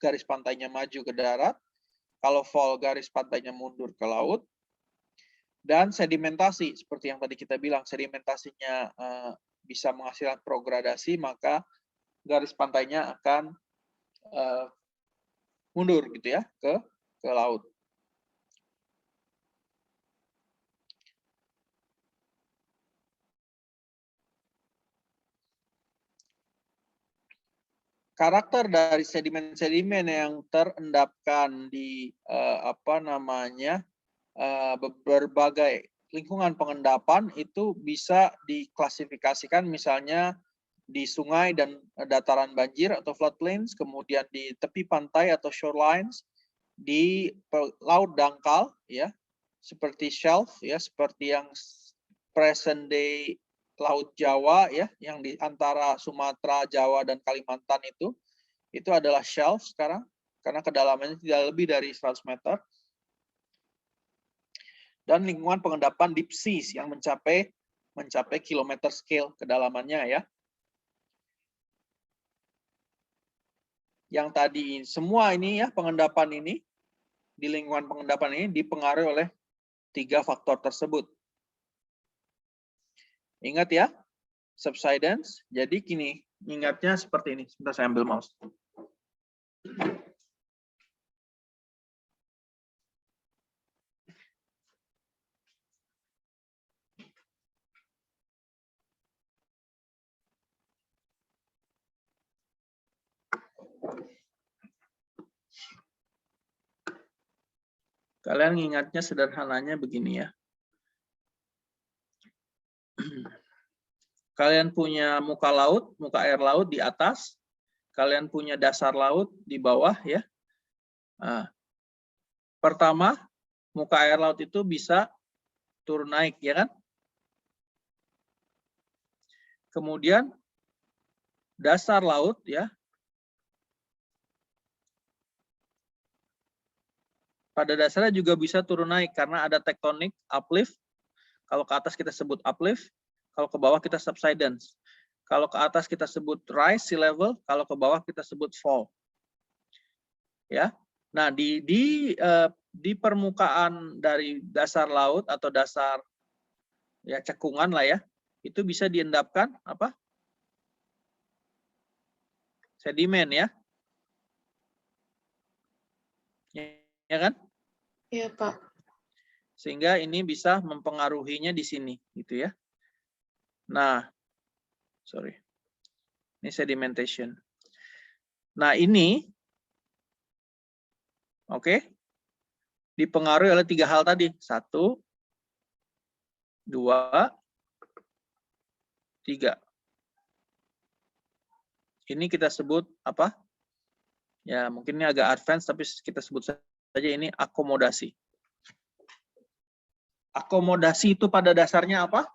Speaker 1: garis pantainya maju ke darat. Kalau fall, garis pantainya mundur ke laut. Dan sedimentasi, seperti yang tadi kita bilang, sedimentasinya bisa menghasilkan progradasi, maka garis pantainya akan mundur gitu ya ke laut. Karakter dari sedimen-sedimen yang terendapkan di berbagai lingkungan pengendapan itu bisa diklasifikasikan, misalnya di sungai dan dataran banjir atau floodplains, kemudian di tepi pantai atau shorelines, di laut dangkal ya, seperti shelf ya, seperti yang present day Laut Jawa ya, yang di antara Sumatera, Jawa, dan Kalimantan itu adalah shelf sekarang, karena kedalamannya tidak lebih dari 100 meter. Dan lingkungan pengendapan deep seas yang mencapai kilometer scale kedalamannya ya. Yang tadi semua ini ya, pengendapan ini, di lingkungan pengendapan ini dipengaruhi oleh 3 faktor tersebut. Ingat ya, subsidence. Jadi gini, ingatnya seperti ini. Sebentar saya ambil mouse. Kalian ingatnya sederhananya begini ya. Kalian punya muka air laut di atas, kalian punya dasar laut di bawah ya. Nah, pertama, muka air laut itu bisa turun naik ya kan? Kemudian dasar laut ya. Pada dasarnya juga bisa turun naik karena ada tectonic uplift. Kalau ke atas kita sebut uplift, Kalau ke bawah kita subsidence. Kalau ke atas kita sebut rise sea level, kalau ke bawah kita sebut fall. Ya. Nah, di permukaan dari dasar laut atau dasar ya cekungan lah ya, itu bisa diendapkan apa? Sedimen ya. Ya kan?
Speaker 3: Iya, Pak.
Speaker 1: Sehingga ini bisa mempengaruhinya di sini gitu ya. Nah, sorry. Ini sedimentation. Nah, ini oke. Dipengaruhi oleh 3 hal tadi. 1, 2, 3. Ini kita sebut apa? Ya, mungkin ini agak advance tapi kita sebut saja ini akomodasi. Akomodasi itu pada dasarnya apa?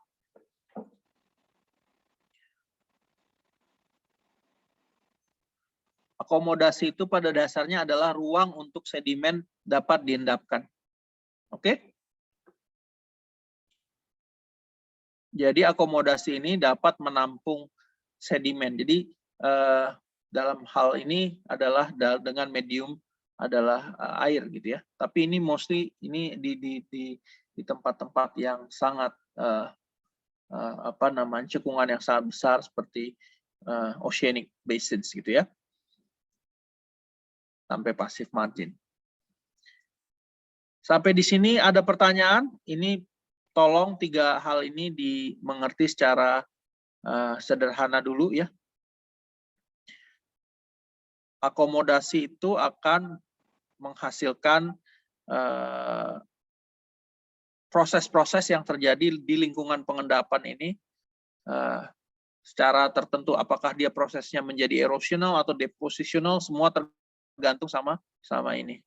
Speaker 1: Akomodasi itu pada dasarnya adalah ruang untuk sedimen dapat diendapkan. Oke? Jadi akomodasi ini dapat menampung sedimen. Jadi dalam hal ini adalah dengan medium adalah air gitu ya. Tapi ini mostly ini di tempat-tempat yang sangat apa namanya cekungan yang sangat besar seperti oceanic basins gitu ya. Sampai passive margin. Sampai di sini ada pertanyaan? Ini tolong 3 hal ini dimengerti secara sederhana dulu ya. Akomodasi itu akan menghasilkan proses-proses yang terjadi di lingkungan pengendapan ini secara tertentu. Apakah dia prosesnya menjadi erosional atau depositional, semua tergantung sama ini.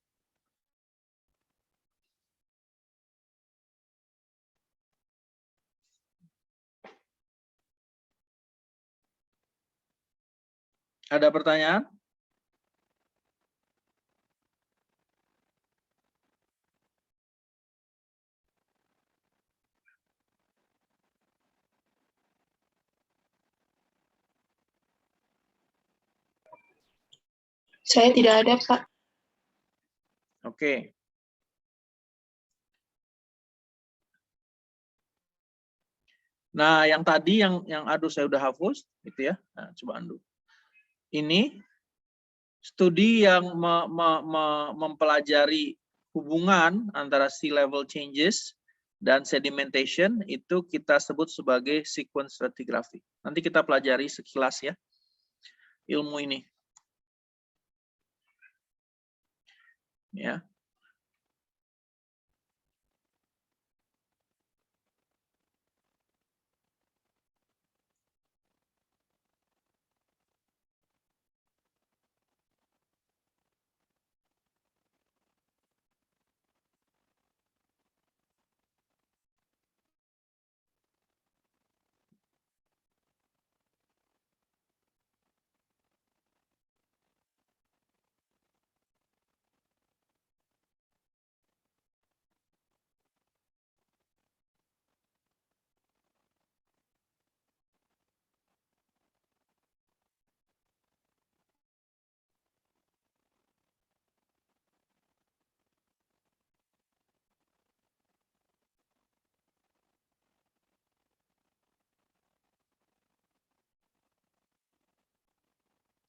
Speaker 1: Ada pertanyaan?
Speaker 3: Saya tidak ada, Pak.
Speaker 1: Oke. Nah, yang tadi yang aduh saya udah hapus gitu ya. Nah, coba undo. Ini studi yang mempelajari hubungan antara sea level changes dan sedimentation itu kita sebut sebagai sequence stratigraphy. Nanti kita pelajari sekilas ya ilmu ini. Ya.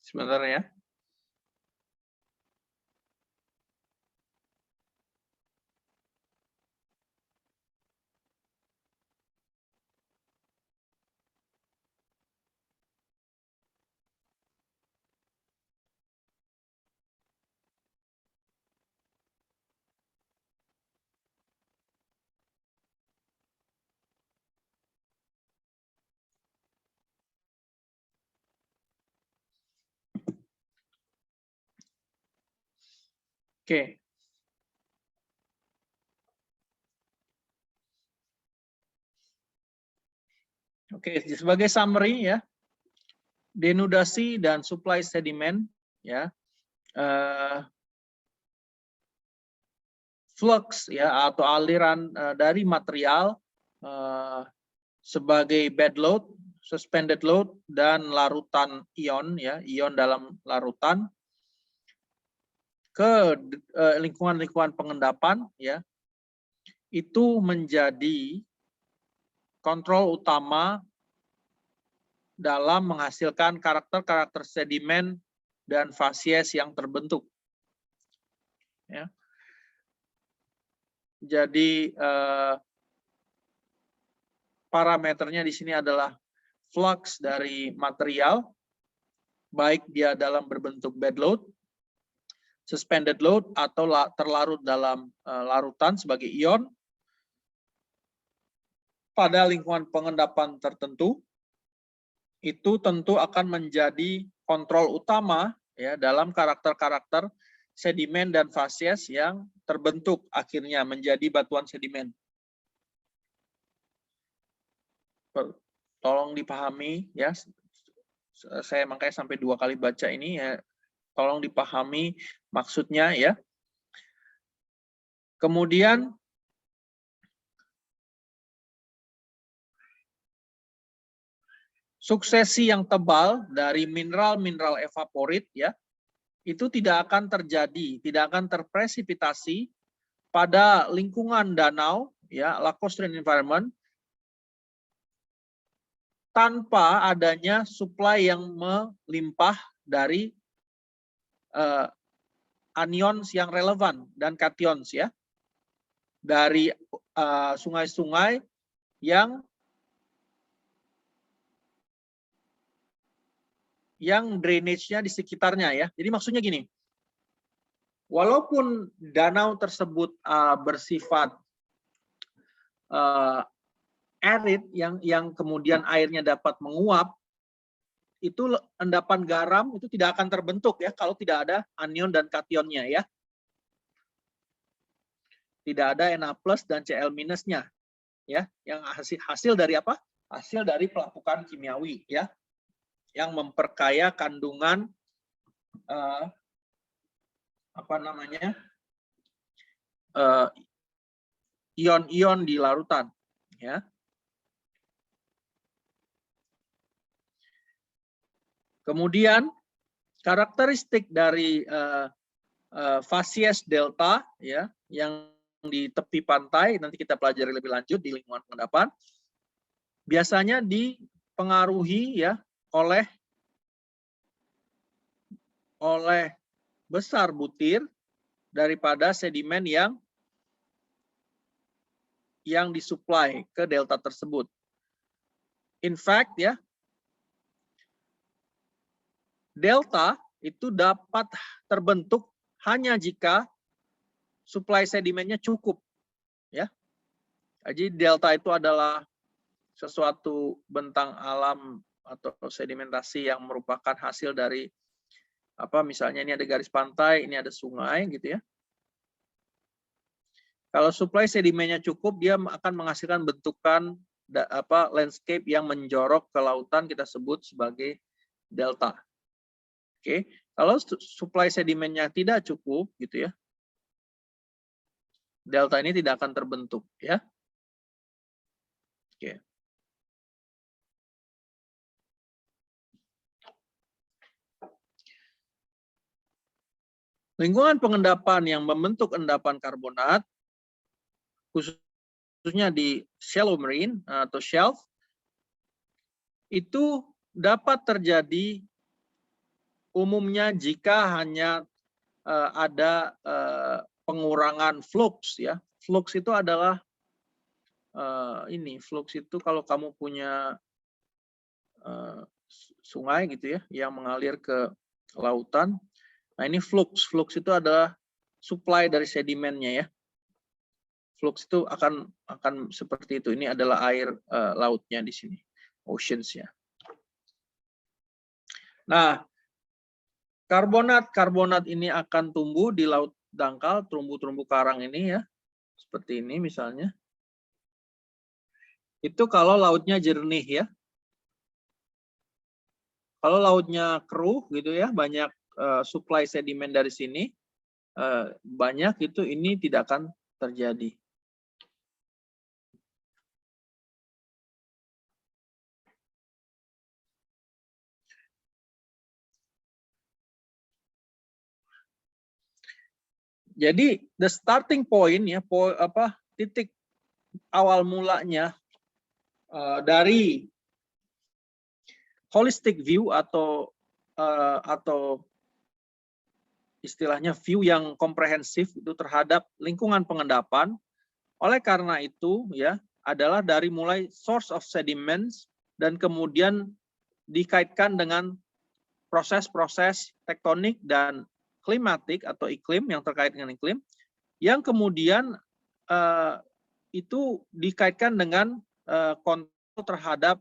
Speaker 1: Sebentar ya. Oke. Oke, sebagai summary ya. Denudasi dan supply sedimen ya. Flux ya atau aliran dari material sebagai bed load, suspended load, dan larutan ion, ya, ion dalam larutan ke lingkungan-lingkungan pengendapan, ya, itu menjadi kontrol utama dalam menghasilkan karakter-karakter sedimen dan fasies yang terbentuk. Ya. Jadi parameternya di sini adalah flux dari material, baik dia dalam berbentuk bed load, suspended load, atau terlarut dalam larutan sebagai ion, pada lingkungan pengendapan tertentu, itu tentu akan menjadi kontrol utama, ya, dalam karakter-karakter sedimen dan fasies yang terbentuk akhirnya menjadi batuan sedimen. Tolong dipahami, ya, saya makanya sampai 2 kali baca ini, ya, tolong dipahami maksudnya, ya. Kemudian suksesi yang tebal dari mineral-mineral evaporit, ya, itu tidak akan terjadi, tidak akan terpresipitasi pada lingkungan danau, ya, lacustrine environment, tanpa adanya supply yang melimpah dari anions yang relevan dan kations, ya, dari sungai-sungai yang drainage-nya di sekitarnya, ya. Jadi maksudnya gini, walaupun danau tersebut bersifat arid yang kemudian airnya dapat menguap, itu endapan garam itu tidak akan terbentuk, ya, kalau tidak ada anion dan kationnya, ya. Tidak ada Na+ dan Cl- nya, ya, yang hasil dari apa? Hasil dari pelapukan kimiawi, ya, yang memperkaya kandungan ion-ion di larutan, ya. Kemudian karakteristik dari fasies delta, ya, yang di tepi pantai, nanti kita pelajari lebih lanjut di lingkungan pengendapan, biasanya dipengaruhi, ya, oleh besar butir daripada sedimen yang disuplai ke delta tersebut. In fact, ya, delta itu dapat terbentuk hanya jika suplai sedimennya cukup, ya. Jadi delta itu adalah sesuatu bentang alam atau sedimentasi yang merupakan hasil dari misalnya ini ada garis pantai, ini ada sungai, gitu, ya. Kalau suplai sedimennya cukup, dia akan menghasilkan bentukan landscape yang menjorok ke lautan, kita sebut sebagai delta. Oke, kalau suplai sedimennya tidak cukup, gitu, ya, delta ini tidak akan terbentuk, ya. Oke. Lingkungan pengendapan yang membentuk endapan karbonat, khususnya di shallow marine atau shelf, itu dapat terjadi umumnya jika hanya ada pengurangan flux, ya. Flux itu adalah flux itu kalau kamu punya sungai, gitu, ya, yang mengalir ke lautan. Nah, ini flux. Flux itu adalah supply dari sedimennya, ya. Flux itu akan seperti itu. Ini adalah air lautnya di sini, oceans-nya. Nah, karbonat ini akan tumbuh di laut dangkal, terumbu-terumbu karang ini, ya, seperti ini misalnya. Itu kalau lautnya jernih, ya. Kalau lautnya keruh, gitu, ya, banyak supply sedimen dari sini, banyak, itu ini tidak akan terjadi. Jadi the starting point ya, titik awal mulanya dari holistic view atau istilahnya view yang komprehensif itu terhadap lingkungan pengendapan. Oleh karena itu ya adalah dari mulai source of sediments dan kemudian dikaitkan dengan proses-proses tektonik dan klimatik atau iklim yang terkait dengan iklim, yang kemudian itu dikaitkan dengan kontrol terhadap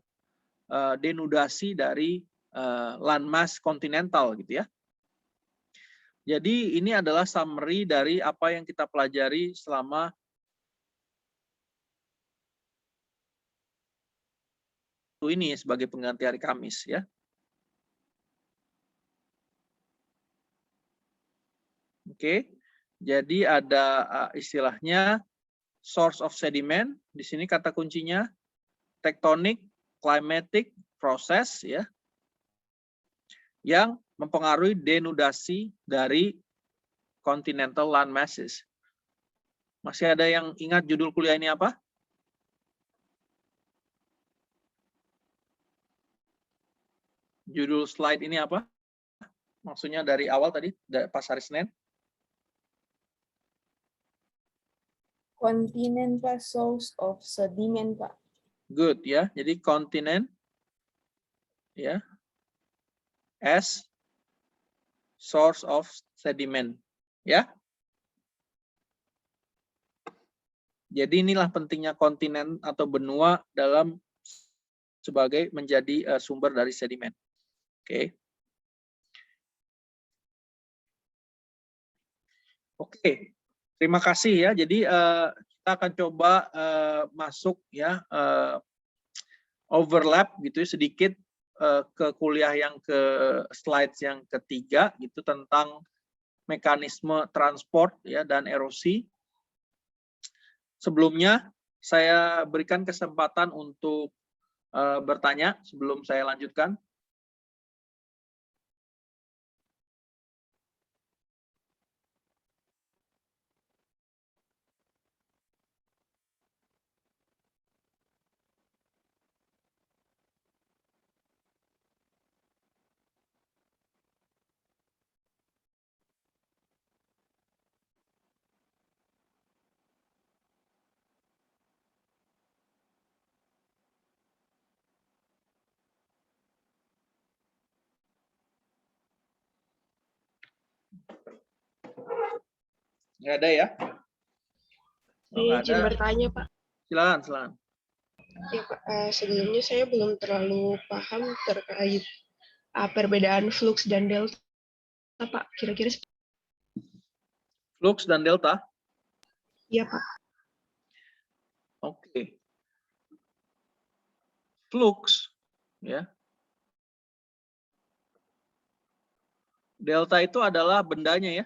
Speaker 1: denudasi dari landmass kontinental gitu ya. Jadi ini adalah summary dari apa yang kita pelajari selama ini sebagai pengganti hari Kamis ya. Oke. Jadi ada istilahnya source of sediment, di sini kata kuncinya tectonic climatic process ya. Yang mempengaruhi denudasi dari continental land masses. Masih ada yang ingat judul kuliah ini apa? Judul slide ini apa? Maksudnya dari awal tadi, pas hari Senin?
Speaker 2: Continent, Pak, source of sediment, Pak.
Speaker 1: Good ya. Jadi continent ya as source of sediment ya. Jadi inilah pentingnya kontinen atau benua dalam sebagai menjadi sumber dari sedimen. Oke. Oke. Terima kasih ya. Jadi kita akan coba masuk ya overlap gitu sedikit ke kuliah yang ke slides yang ketiga gitu tentang mekanisme transport ya dan erosi. Sebelumnya saya berikan kesempatan untuk bertanya sebelum saya lanjutkan. Nggak ada ya?
Speaker 3: Saya izin bertanya, Pak.
Speaker 1: Silakan.
Speaker 3: Ya, Pak. Sebelumnya saya belum terlalu paham terkait perbedaan flux dan delta, Pak. Kira-kira
Speaker 1: Flux dan delta?
Speaker 3: Iya, Pak.
Speaker 1: Oke. Flux, ya. Delta itu adalah bendanya ya.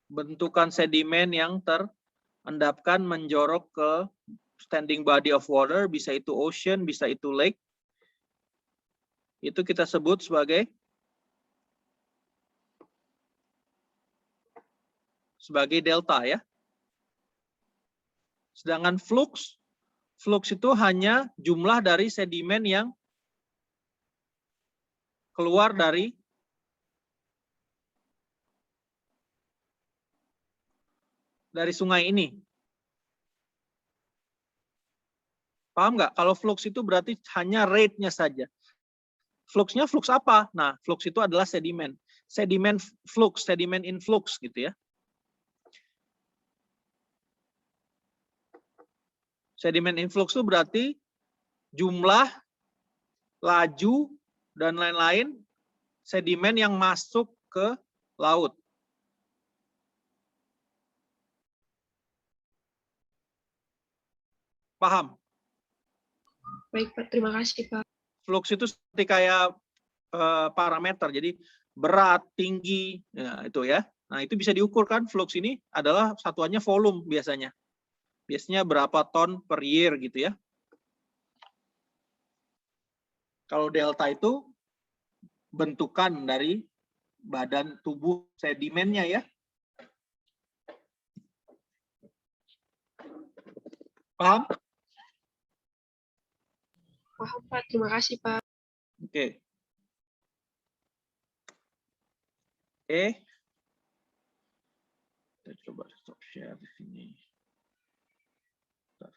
Speaker 1: Bentukan sedimen yang terendapkan menjorok ke standing body of water, bisa itu ocean, bisa itu lake. Itu kita sebut sebagai delta ya. Sedangkan flux itu hanya jumlah dari sedimen yang keluar dari sungai ini. Paham nggak? Kalau flux itu berarti hanya rate-nya saja. Fluxnya flux apa? Nah, flux itu adalah sedimen. Sedimen flux, sedimen influx gitu ya. Sedimen influx itu berarti jumlah, laju, dan lain-lain sedimen yang masuk ke laut. Paham?
Speaker 3: Baik, Pak. Terima kasih, Pak.
Speaker 1: Flux itu seperti kayak parameter, jadi berat, tinggi, ya, itu ya. Nah, itu bisa diukur kan, flux ini adalah satuannya volume biasanya. Biasanya berapa ton per year gitu ya. Kalau delta itu bentukan dari badan tubuh sedimennya ya. Paham?
Speaker 3: Paham, Pak. Terima kasih, Pak.
Speaker 1: Oke. Oke. Kita coba stop share di sini. Bentar.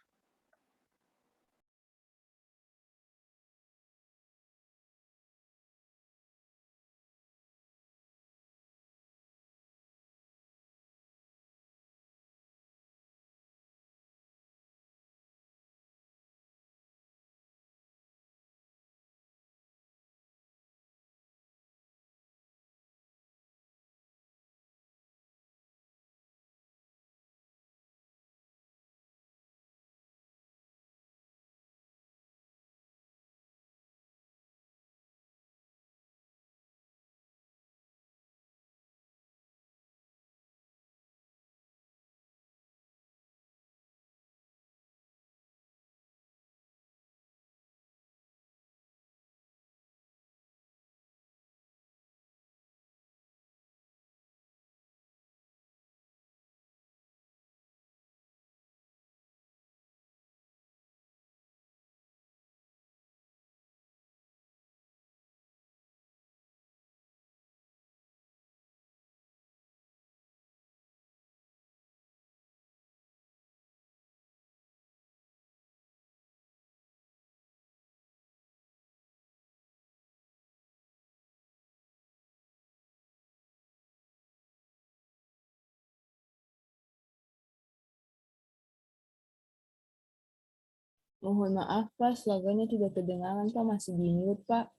Speaker 2: Mohon maaf, Pak. Slogannya tidak terdengar, Pak. Masih di mute, Pak.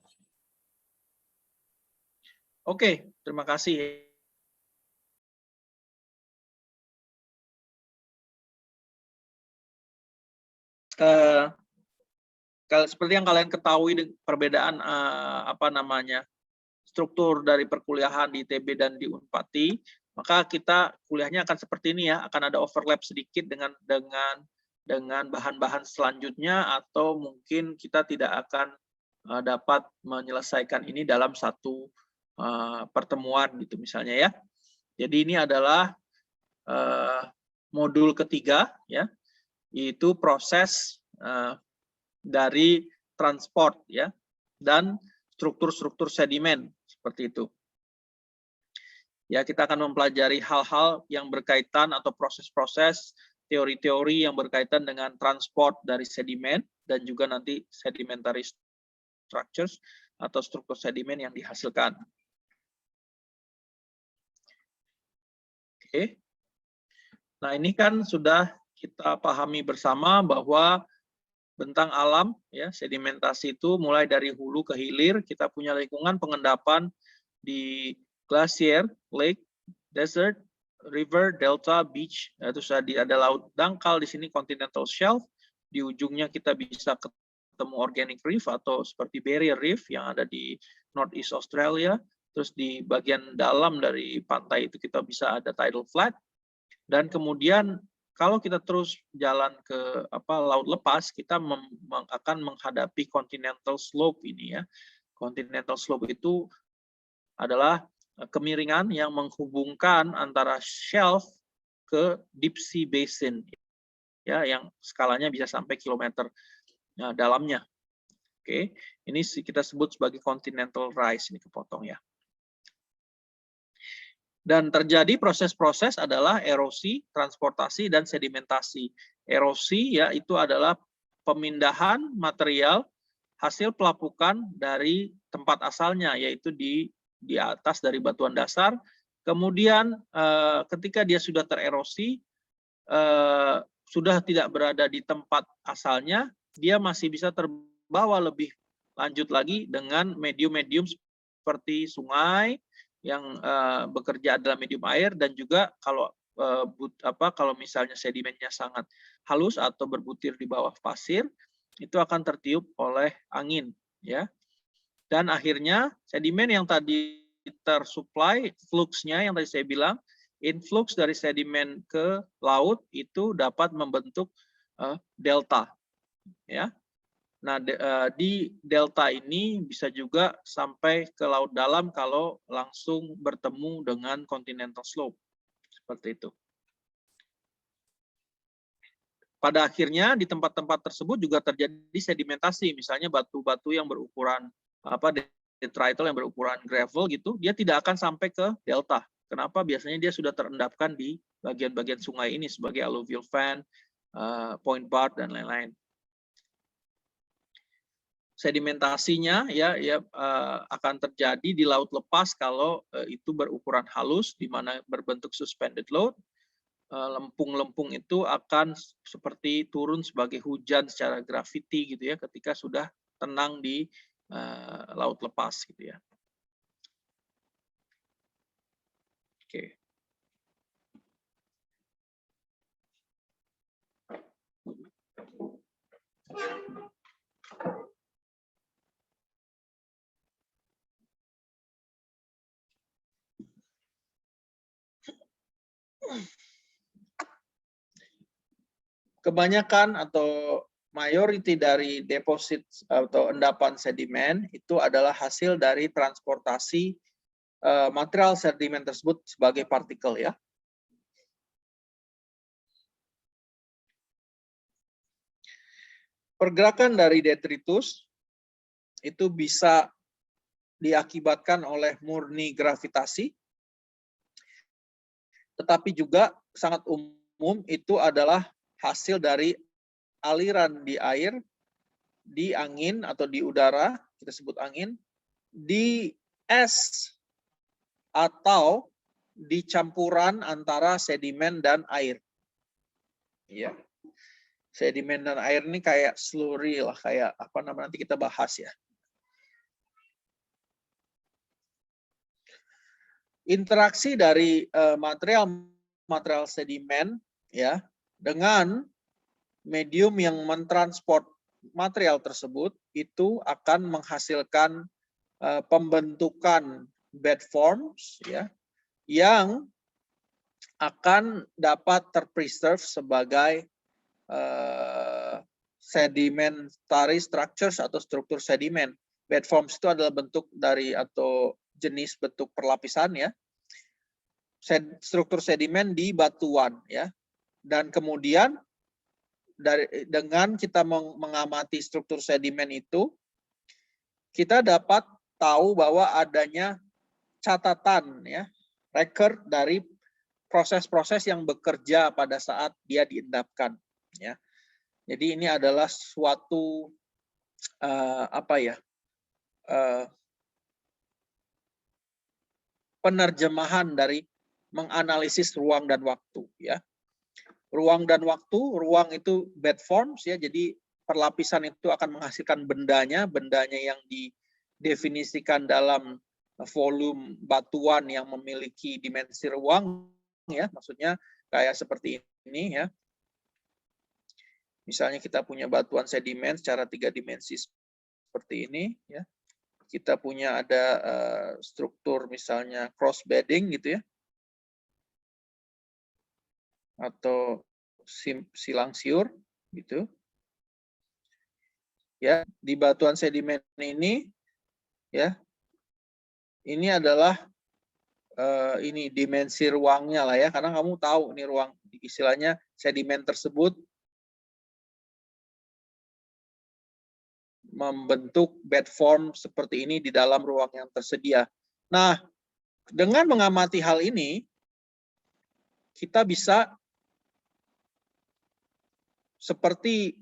Speaker 1: Oke, terima kasih. Seperti yang kalian ketahui perbedaan struktur dari perkuliahan di ITB dan di Unpati, maka kita kuliahnya akan seperti ini ya, akan ada overlap sedikit dengan bahan-bahan selanjutnya, atau mungkin kita tidak akan dapat menyelesaikan ini dalam satu pertemuan gitu misalnya ya. Jadi ini adalah modul ketiga ya, yaitu proses dari transport ya dan struktur-struktur sedimen seperti itu. Ya, kita akan mempelajari hal-hal yang berkaitan atau proses-proses teori-teori yang berkaitan dengan transport dari sedimen dan juga nanti sedimentary structures atau struktur sedimen yang dihasilkan. Oke. Nah, ini kan sudah kita pahami bersama bahwa bentang alam ya, sedimentasi itu mulai dari hulu ke hilir, kita punya lingkungan pengendapan di glacier, lake, desert, river, delta, beach, itu ada laut dangkal di sini, continental shelf, di ujungnya kita bisa ketemu organic reef atau seperti barrier reef yang ada di Northeast Australia, terus di bagian dalam dari pantai itu kita bisa ada tidal flat, dan kemudian kalau kita terus jalan ke laut lepas, kita akan menghadapi continental slope ini ya. Continental slope itu adalah kemiringan yang menghubungkan antara shelf ke deep sea basin ya, yang skalanya bisa sampai kilometer dalamnya. Oke, ini kita sebut sebagai continental rise, ini kepotong ya. Dan terjadi proses-proses adalah erosi, transportasi, dan sedimentasi. Erosi ya itu adalah pemindahan material hasil pelapukan dari tempat asalnya, yaitu di atas dari batuan dasar. Kemudian ketika dia sudah tererosi, sudah tidak berada di tempat asalnya, dia masih bisa terbawa lebih lanjut lagi dengan medium-medium seperti sungai, yang bekerja dalam medium air, dan juga kalau misalnya sedimennya sangat halus atau berbutir di bawah pasir, itu akan tertiup oleh angin ya. Dan akhirnya sedimen yang tadi tersuplai, fluxnya yang tadi saya bilang, influx dari sedimen ke laut itu dapat membentuk delta ya. Nah, di delta ini bisa juga sampai ke laut dalam kalau langsung bertemu dengan continental slope. Seperti itu. Pada akhirnya di tempat-tempat tersebut juga terjadi sedimentasi, misalnya batu-batu yang berukuran detrital yang berukuran gravel gitu, dia tidak akan sampai ke delta. Kenapa? Biasanya dia sudah terendapkan di bagian-bagian sungai ini sebagai alluvial fan, point bar dan lain-lain. Sedimentasinya akan terjadi di laut lepas kalau itu berukuran halus di mana berbentuk suspended load. Lempung-lempung itu akan seperti turun sebagai hujan secara graviti gitu ya ketika sudah tenang di laut lepas gitu ya. Oke. Kebanyakan atau mayoriti dari deposit atau endapan sedimen itu adalah hasil dari transportasi material sedimen tersebut sebagai partikel ya. Pergerakan dari detritus itu bisa diakibatkan oleh murni gravitasi, tetapi juga sangat umum itu adalah hasil dari aliran di air, di angin atau di udara, kita sebut angin, di es, atau di campuran antara sedimen dan air. Ya. Sedimen dan air ini kayak slurry lah, kayak apa namanya, nanti kita bahas ya. Interaksi dari material sedimen ya dengan medium yang mentransport material tersebut itu akan menghasilkan pembentukan bed forms ya yang akan dapat terpreserve sebagai sedimentary structures atau struktur sedimen. Bed forms itu adalah bentuk dari atau jenis bentuk perlapisan ya. Struktur sedimen di batuan ya. Dan kemudian dengan kita mengamati struktur sedimen itu, kita dapat tahu bahwa adanya catatan ya, record dari proses-proses yang bekerja pada saat dia diendapkan ya. Jadi ini adalah suatu penerjemahan dari menganalisis ruang dan waktu ya. Ruang dan waktu, ruang itu bed forms ya, jadi perlapisan itu akan menghasilkan bendanya yang didefinisikan dalam volume batuan yang memiliki dimensi ruang ya, maksudnya kayak seperti ini ya. Misalnya kita punya batuan sedimen secara 3 dimensi seperti ini ya. Kita punya ada struktur misalnya cross bedding gitu ya. Atau silang siur gitu. Ya, di batuan sedimen ini ya. Ini adalah ini dimensi ruangnya lah ya, karena kamu tahu ini ruang, istilahnya sedimen tersebut membentuk bed form seperti ini di dalam ruang yang tersedia. Nah, dengan mengamati hal ini kita bisa seperti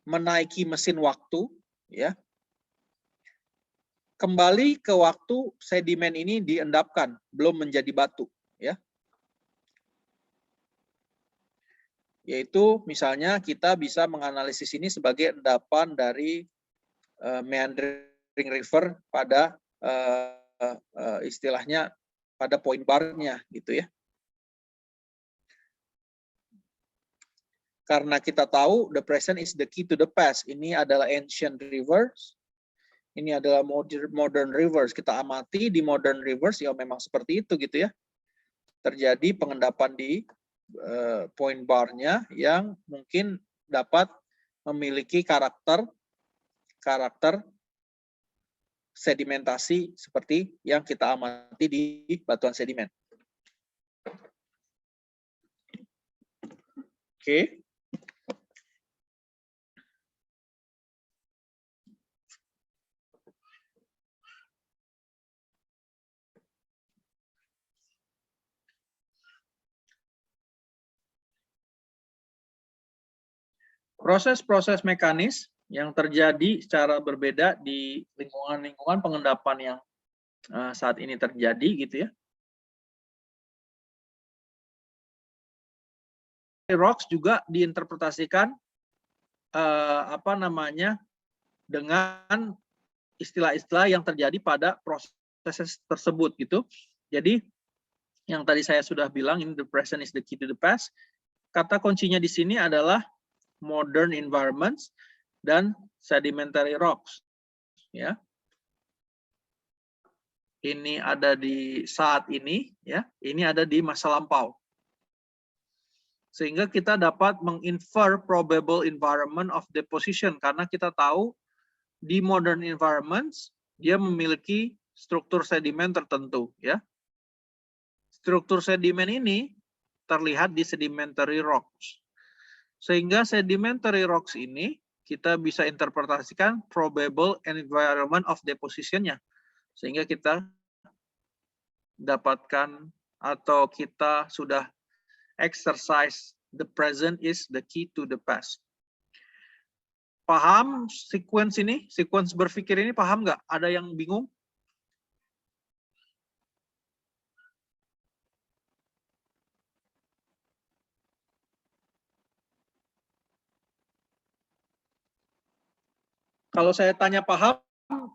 Speaker 1: menaiki mesin waktu ya. Kembali ke waktu sedimen ini diendapkan, belum menjadi batu ya. Yaitu misalnya kita bisa menganalisis ini sebagai endapan dari meandering river pada istilahnya pada point bar-nya gitu ya. Karena kita tahu the present is the key to the past. Ini adalah ancient rivers. Ini adalah modern rivers. Kita amati di modern rivers ya memang seperti itu gitu ya. Terjadi pengendapan di point bar-nya yang mungkin dapat memiliki karakter sedimentasi seperti yang kita amati di batuan sedimen. Oke. Proses-proses mekanis yang terjadi secara berbeda di lingkungan-lingkungan pengendapan yang saat ini terjadi gitu ya. Rocks juga diinterpretasikan dengan istilah-istilah yang terjadi pada proses tersebut gitu. Jadi yang tadi saya sudah bilang, ini the present is the key to the past. Kata kuncinya di sini adalah modern environments dan sedimentary rocks. Ya. Ini ada di saat ini, ya. Ini ada di masa lampau. Sehingga kita dapat menginfer probable environment of deposition karena kita tahu di modern environments dia memiliki struktur sedimen tertentu, ya. Struktur sedimen ini terlihat di sedimentary rocks. Sehingga sedimentary rocks ini kita bisa interpretasikan probable environment of deposition-nya. Sehingga kita dapatkan atau kita sudah exercise the present is the key to the past. Paham sequence ini? Sequence berpikir ini paham nggak? Ada yang bingung? Kalau saya tanya paham,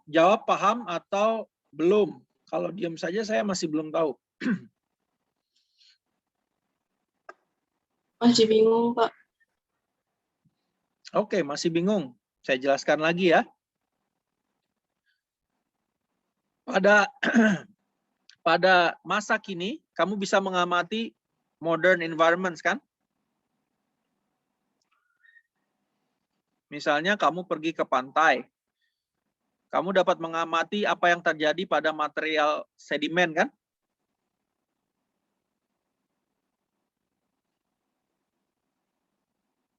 Speaker 1: jawab paham atau belum. Kalau diam saja saya masih belum tahu.
Speaker 3: Masih bingung, Pak.
Speaker 1: Oke, masih bingung. Saya jelaskan lagi ya. Pada masa kini, kamu bisa mengamati modern environments kan? Misalnya kamu pergi ke pantai, kamu dapat mengamati apa yang terjadi pada material sedimen kan?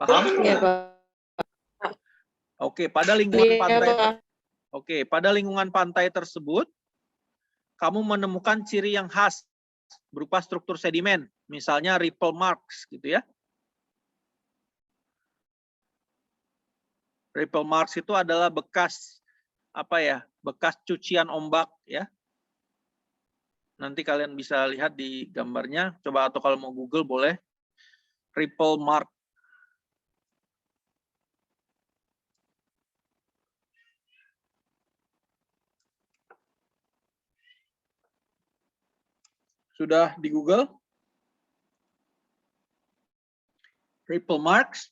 Speaker 1: Paham?
Speaker 3: Iya, Pak.
Speaker 1: Oke, pada lingkungan
Speaker 3: Iya,
Speaker 1: pantai.
Speaker 3: Pak.
Speaker 1: Oke, pada lingkungan pantai tersebut, kamu menemukan ciri yang khas berupa struktur sedimen, misalnya ripple marks, gitu ya. Ripple marks itu adalah bekas bekas cucian ombak ya. Nanti kalian bisa lihat di gambarnya, coba atau kalau mau Google boleh. Ripple mark. Sudah di Google? Ripple marks.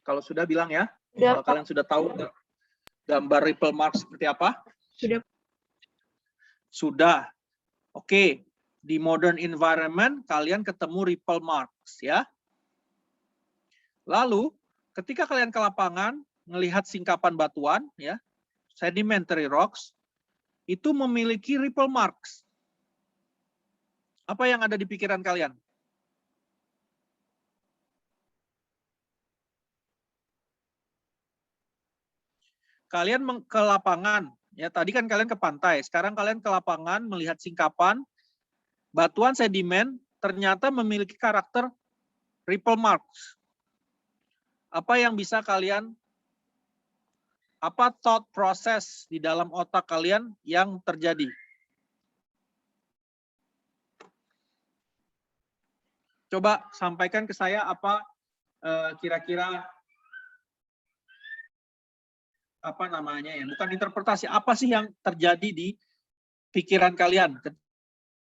Speaker 1: Kalau sudah bilang ya.
Speaker 3: Sudah,
Speaker 1: Kalau
Speaker 3: Pak.
Speaker 1: kalian sudah tahu gambar ripple marks seperti apa?
Speaker 3: Sudah.
Speaker 1: Sudah. Oke. Di modern environment kalian ketemu ripple marks ya. Lalu ketika kalian ke lapangan melihat singkapan batuan ya, sedimentary rocks itu memiliki ripple marks. Apa yang ada di pikiran kalian? Kalian ke lapangan, ya tadi kan kalian ke pantai, sekarang kalian ke lapangan melihat singkapan batuan sedimen ternyata memiliki karakter ripple marks. Apa yang bisa kalian, apa thought process di dalam otak kalian yang terjadi? Coba sampaikan ke saya apa kira-kira apa namanya ya, bukan interpretasi, apa sih yang terjadi di pikiran kalian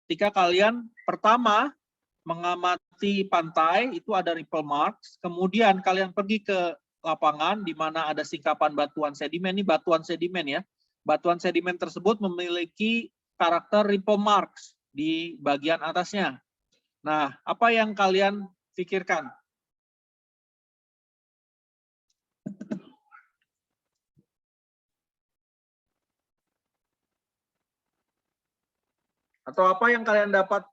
Speaker 1: ketika kalian pertama mengamati pantai itu ada ripple marks, kemudian kalian pergi ke lapangan di mana ada singkapan batuan sedimen, ini batuan sedimen ya, batuan sedimen tersebut memiliki karakter ripple marks di bagian atasnya. Nah, apa yang kalian pikirkan? Atau apa yang kalian dapat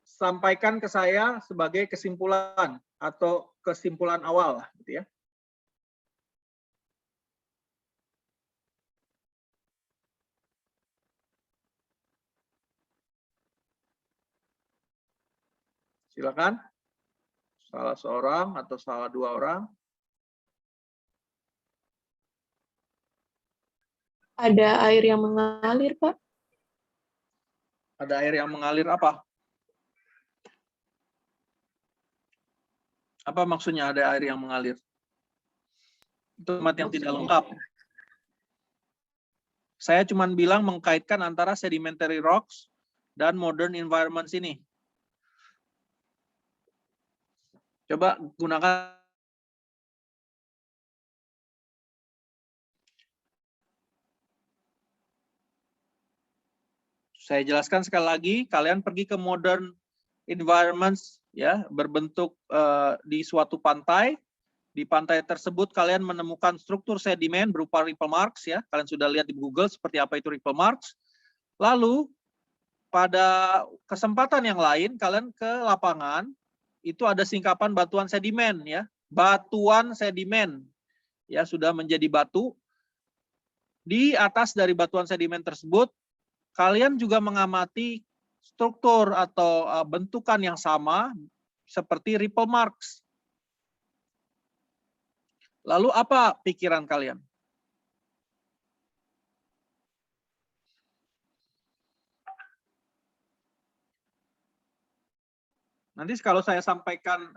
Speaker 1: sampaikan ke saya sebagai kesimpulan atau kesimpulan awal, gitu ya? Silakan. Salah seorang atau salah dua orang.
Speaker 3: Ada air yang mengalir, Pak.
Speaker 1: Ada air yang mengalir apa? Apa maksudnya ada air yang mengalir? Itu kalimat yang tidak lengkap. Saya cuma bilang mengkaitkan antara sedimentary rocks dan modern environments ini. Coba gunakan. Saya jelaskan sekali lagi, kalian pergi ke modern environments ya, berbentuk di suatu pantai. Di pantai tersebut kalian menemukan struktur sedimen berupa ripple marks ya. Kalian sudah lihat di Google seperti apa itu ripple marks. Lalu pada kesempatan yang lain kalian ke lapangan, itu ada singkapan batuan sedimen ya. Batuan sedimen ya, sudah menjadi batu. Di atas dari batuan sedimen tersebut kalian juga mengamati struktur atau bentukan yang sama seperti ripple marks. Lalu apa pikiran kalian? Nanti kalau saya sampaikan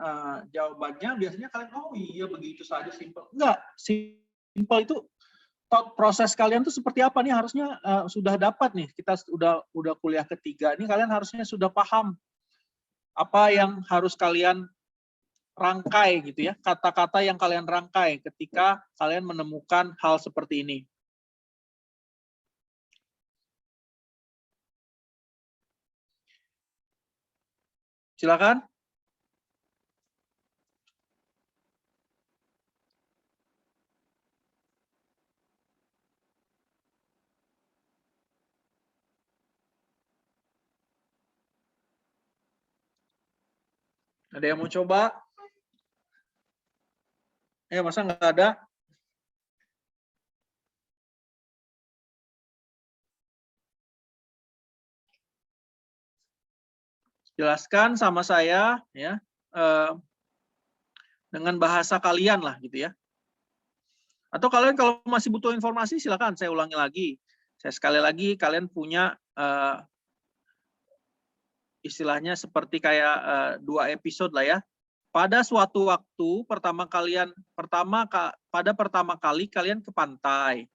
Speaker 1: jawabannya, biasanya kalian, oh iya begitu saja, simple. Enggak, simple itu thought proses kalian tuh seperti apa nih, harusnya sudah dapat nih. Kita udah kuliah ketiga, ini kalian harusnya sudah paham apa yang harus kalian rangkai gitu ya, kata-kata yang kalian rangkai ketika kalian menemukan hal seperti ini. Silakan. Ada yang mau coba? Masa nggak ada? Jelaskan sama saya ya, dengan bahasa kalian lah gitu ya. Atau kalian kalau masih butuh informasi silakan saya ulangi lagi. Saya sekali lagi, kalian punya istilahnya seperti kayak 2 episode lah ya. Pada suatu waktu pertama kali kalian ke pantai.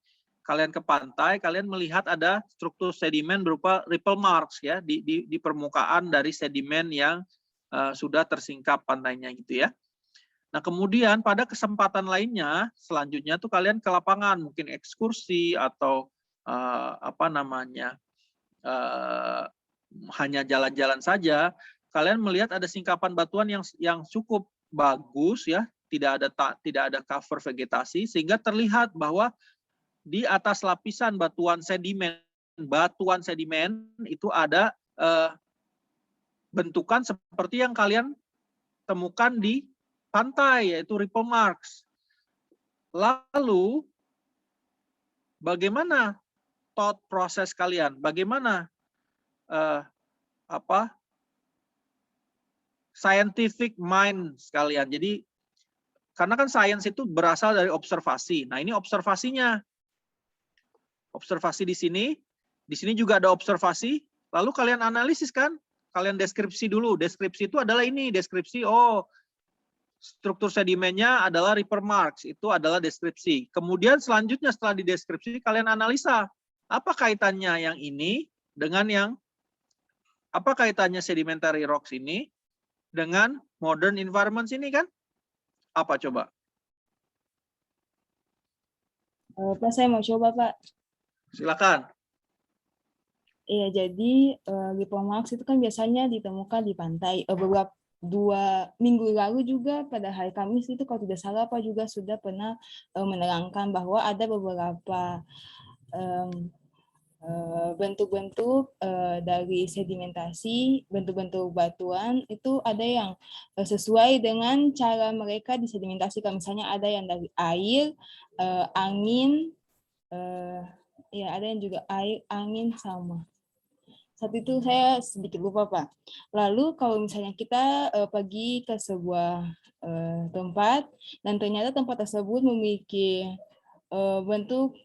Speaker 1: Kalian melihat ada struktur sedimen berupa ripple marks ya di permukaan dari sedimen yang sudah tersingkap pantainya gitu ya. Nah, kemudian pada kesempatan lainnya selanjutnya tuh kalian ke lapangan, mungkin ekskursi atau hanya jalan-jalan saja, kalian melihat ada singkapan batuan yang cukup bagus ya, tidak ada cover vegetasi sehingga terlihat bahwa di atas lapisan batuan sedimen itu ada bentukan seperti yang kalian temukan di pantai, yaitu ripple marks. Lalu bagaimana thought proses kalian? Bagaimana scientific mind sekalian? Jadi karena kan science itu berasal dari observasi. Nah, ini observasinya. Observasi di sini juga ada observasi, lalu kalian analisis kan? Kalian deskripsi dulu. Deskripsi itu adalah ini, deskripsi struktur sedimennya adalah ripple marks, itu adalah deskripsi. Kemudian selanjutnya setelah dideskripsi kalian analisa, apa kaitannya yang ini dengan apa kaitannya sedimentary rocks ini dengan modern environments ini kan? Apa coba?
Speaker 2: Pak, saya mau coba, Pak.
Speaker 1: Silakan.
Speaker 2: Iya, jadi lipoma marks itu kan biasanya ditemukan di pantai. Beberapa 2 minggu lalu juga pada hari Kamis itu kalau tidak salah Pak juga sudah pernah menerangkan bahwa ada beberapa bentuk-bentuk dari sedimentasi, bentuk-bentuk batuan itu ada yang sesuai dengan cara mereka disedimentasikan. Misalnya ada yang dari air, angin, ya ada yang juga air, angin sama. Saat itu saya sedikit lupa Pak. Lalu kalau misalnya kita pergi ke sebuah tempat dan ternyata tempat tersebut memiliki bentuk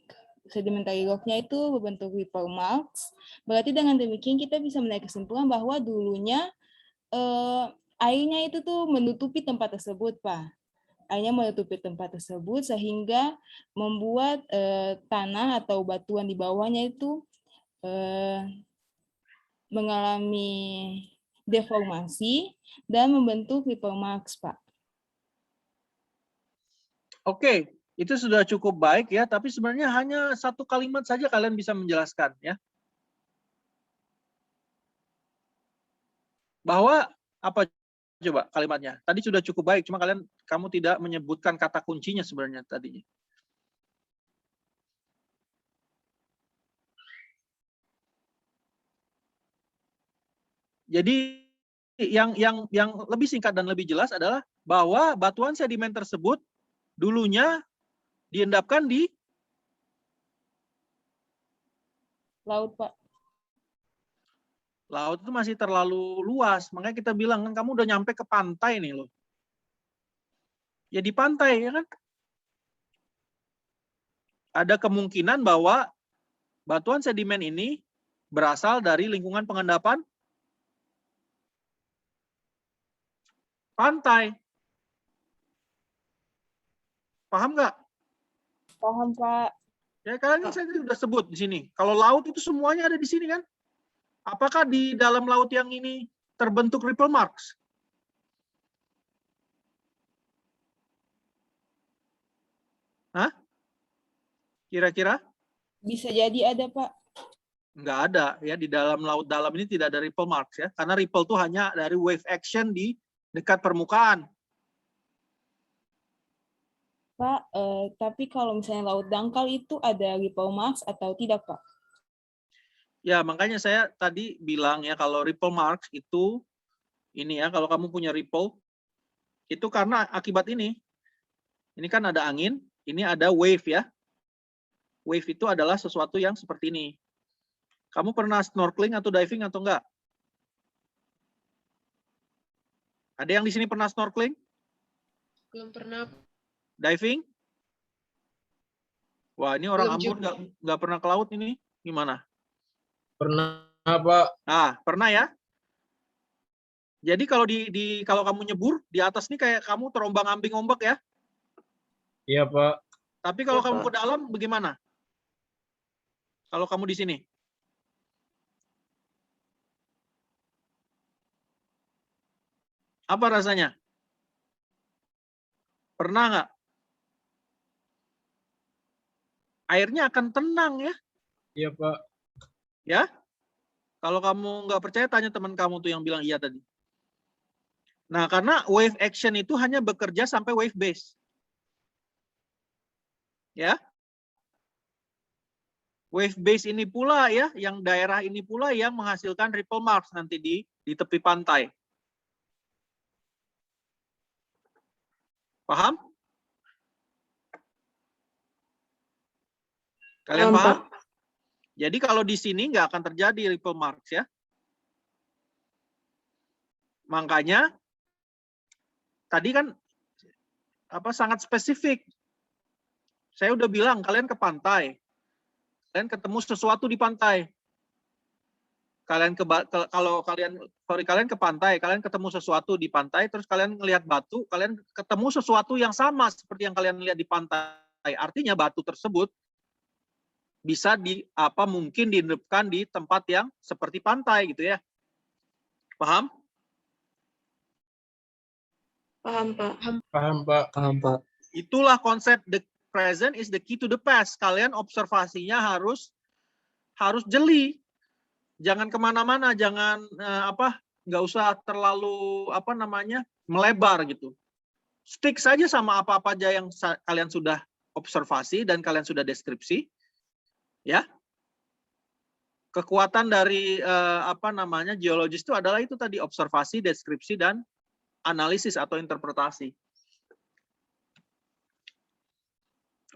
Speaker 2: sedimentary rock-nya itu berbentuk ripple marks, berarti dengan demikian kita bisa menarik kesimpulan bahwa dulunya airnya itu tuh menutupi tempat tersebut Pak. Airnya menutupi tempat tersebut sehingga membuat tanah atau batuan di bawahnya itu mengalami deformasi dan membentuk ripple marks, Pak.
Speaker 1: Oke, itu sudah cukup baik ya, tapi sebenarnya hanya satu kalimat saja kalian bisa menjelaskan ya. Bahwa apa coba kalimatnya? Tadi sudah cukup baik, cuma kamu tidak menyebutkan kata kuncinya sebenarnya tadinya. Jadi yang lebih singkat dan lebih jelas adalah bahwa batuan sedimen tersebut dulunya diendapkan di
Speaker 2: Laut, Pak.
Speaker 1: Laut itu masih terlalu luas, makanya kita bilang kan kamu udah nyampe ke pantai nih loh. Ya di pantai ya kan. Ada kemungkinan bahwa batuan sedimen ini berasal dari lingkungan pengendapan pantai. Paham nggak?
Speaker 2: Paham, Pak.
Speaker 1: Ya kalian saya sudah sebut di sini. Kalau laut itu semuanya ada di sini kan? Apakah di dalam laut yang ini terbentuk ripple marks? Hah? Kira-kira?
Speaker 2: Bisa jadi ada, Pak.
Speaker 1: Nggak ada ya, di dalam laut dalam ini tidak ada ripple marks ya, karena ripple itu hanya dari wave action di dekat permukaan.
Speaker 2: Pak, tapi kalau misalnya laut dangkal itu ada ripple marks atau tidak, Pak?
Speaker 1: Ya, makanya saya tadi bilang ya, kalau ripple marks itu, ini ya, kalau kamu punya ripple, itu karena akibat ini. Ini kan ada angin, ini ada wave ya. Wave itu adalah sesuatu yang seperti ini. Kamu pernah snorkeling atau diving atau enggak? Ada yang di sini pernah snorkeling?
Speaker 3: Belum pernah.
Speaker 1: Diving? Wah, ini orang
Speaker 3: Belum
Speaker 1: Ambon nggak pernah ke laut ini. Gimana?
Speaker 4: Pernah, Pak.
Speaker 1: Ah, pernah ya? Jadi kalau kalau kamu nyebur di atas nih kayak kamu terombang-ambing ombak ya.
Speaker 4: Iya, Pak.
Speaker 1: Tapi kalau
Speaker 3: Iya,
Speaker 1: kamu
Speaker 3: Pak.
Speaker 1: ke dalam bagaimana? Kalau kamu di sini? Apa rasanya? Pernah nggak? Airnya akan tenang ya.
Speaker 4: Iya, Pak.
Speaker 1: Ya? Kalau kamu nggak percaya, tanya teman kamu tuh yang bilang iya tadi. Nah, karena wave action itu hanya bekerja sampai wave base. Ya. Wave base ini pula ya, yang daerah ini pula yang menghasilkan ripple marks nanti di tepi pantai. Paham? Kalian paham? Jadi kalau di sini nggak akan terjadi ripple marks ya. Makanya tadi kan sangat spesifik. Saya udah bilang kalian ke pantai. Kalian ketemu sesuatu di pantai. Kalian ke pantai, kalian ketemu sesuatu di pantai, terus kalian ngelihat batu, kalian ketemu sesuatu yang sama seperti yang kalian lihat di pantai. Artinya batu tersebut bisa mungkin dihidupkan di tempat yang seperti pantai gitu ya. Paham?
Speaker 3: Paham, Pak.
Speaker 4: Paham, Pak.
Speaker 5: Paham, Pak.
Speaker 1: Itulah konsep the present is the key to the past. Kalian observasinya harus jeli. Jangan kemana-mana, jangan nggak usah terlalu melebar gitu. Stick saja sama apa-apa aja yang kalian sudah observasi dan kalian sudah deskripsi, ya. Kekuatan dari geologis itu adalah itu tadi, observasi, deskripsi, dan analisis atau interpretasi.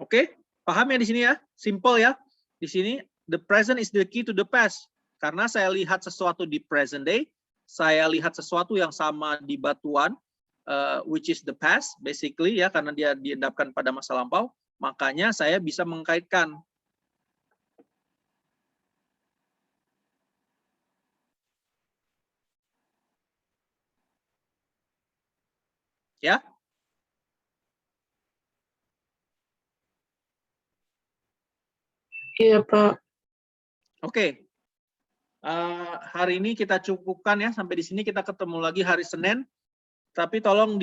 Speaker 1: Oke, paham ya di sini ya? Simple ya. Di sini the present is the key to the past. Karena saya lihat sesuatu di present day, saya lihat sesuatu yang sama di batuan, which is the past, basically ya, karena dia diendapkan pada masa lampau, makanya saya bisa mengkaitkan. Ya.
Speaker 3: Iya, Pak.
Speaker 1: Oke. Hari ini kita cukupkan ya, sampai di sini kita ketemu lagi hari Senin. Tapi tolong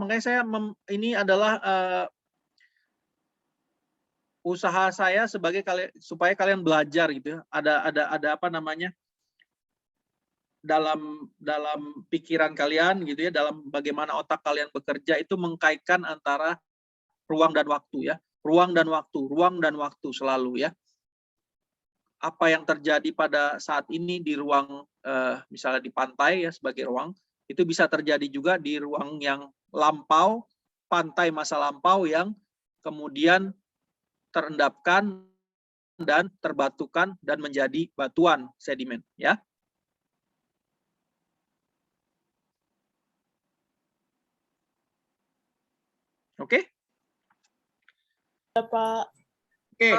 Speaker 1: makanya saya ini adalah usaha saya supaya kalian belajar gitu ya. Ada dalam pikiran kalian gitu ya, dalam bagaimana otak kalian bekerja itu mengkaitkan antara ruang dan waktu ya. Ruang dan waktu selalu ya. Apa yang terjadi pada saat ini di ruang misalnya di pantai ya sebagai ruang, itu bisa terjadi juga di ruang yang lampau, pantai masa lampau yang kemudian terendapkan dan terbatukan dan menjadi batuan sedimen ya. Oke?
Speaker 2: Pak.
Speaker 1: Oke.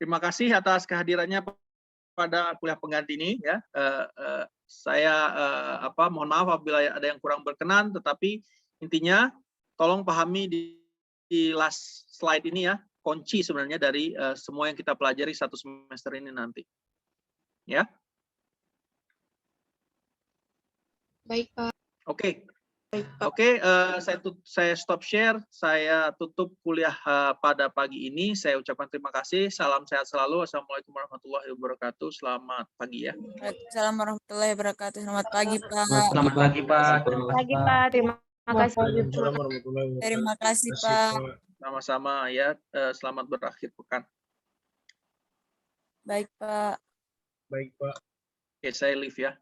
Speaker 1: Terima kasih atas kehadirannya pada kuliah pengganti ini ya. Saya mohon maaf apabila ada yang kurang berkenan, tetapi intinya tolong pahami di last slide ini ya, kunci sebenarnya dari semua yang kita pelajari satu semester ini nanti. Ya.
Speaker 3: Baik, Pak.
Speaker 1: Oke. Oke, saya stop share, saya tutup kuliah pada pagi ini. Saya ucapkan terima kasih. Salam sehat selalu. Assalamualaikum warahmatullahi wabarakatuh. Selamat pagi ya.
Speaker 5: Assalamualaikum warahmatullahi wabarakatuh. Selamat pagi, Pak.
Speaker 6: Selamat pagi, Pak.
Speaker 7: Selamat pagi, Pak. Terima kasih.
Speaker 4: Waalaikumsalam warahmatullahi wabarakatuh.
Speaker 5: Terima kasih,
Speaker 4: Terima kasih,
Speaker 5: Pak.
Speaker 4: Pak.
Speaker 1: Sama-sama ya. Selamat berakhir pekan.
Speaker 5: Baik, Pak.
Speaker 4: Baik, Pak.
Speaker 1: Oke, saya leave ya.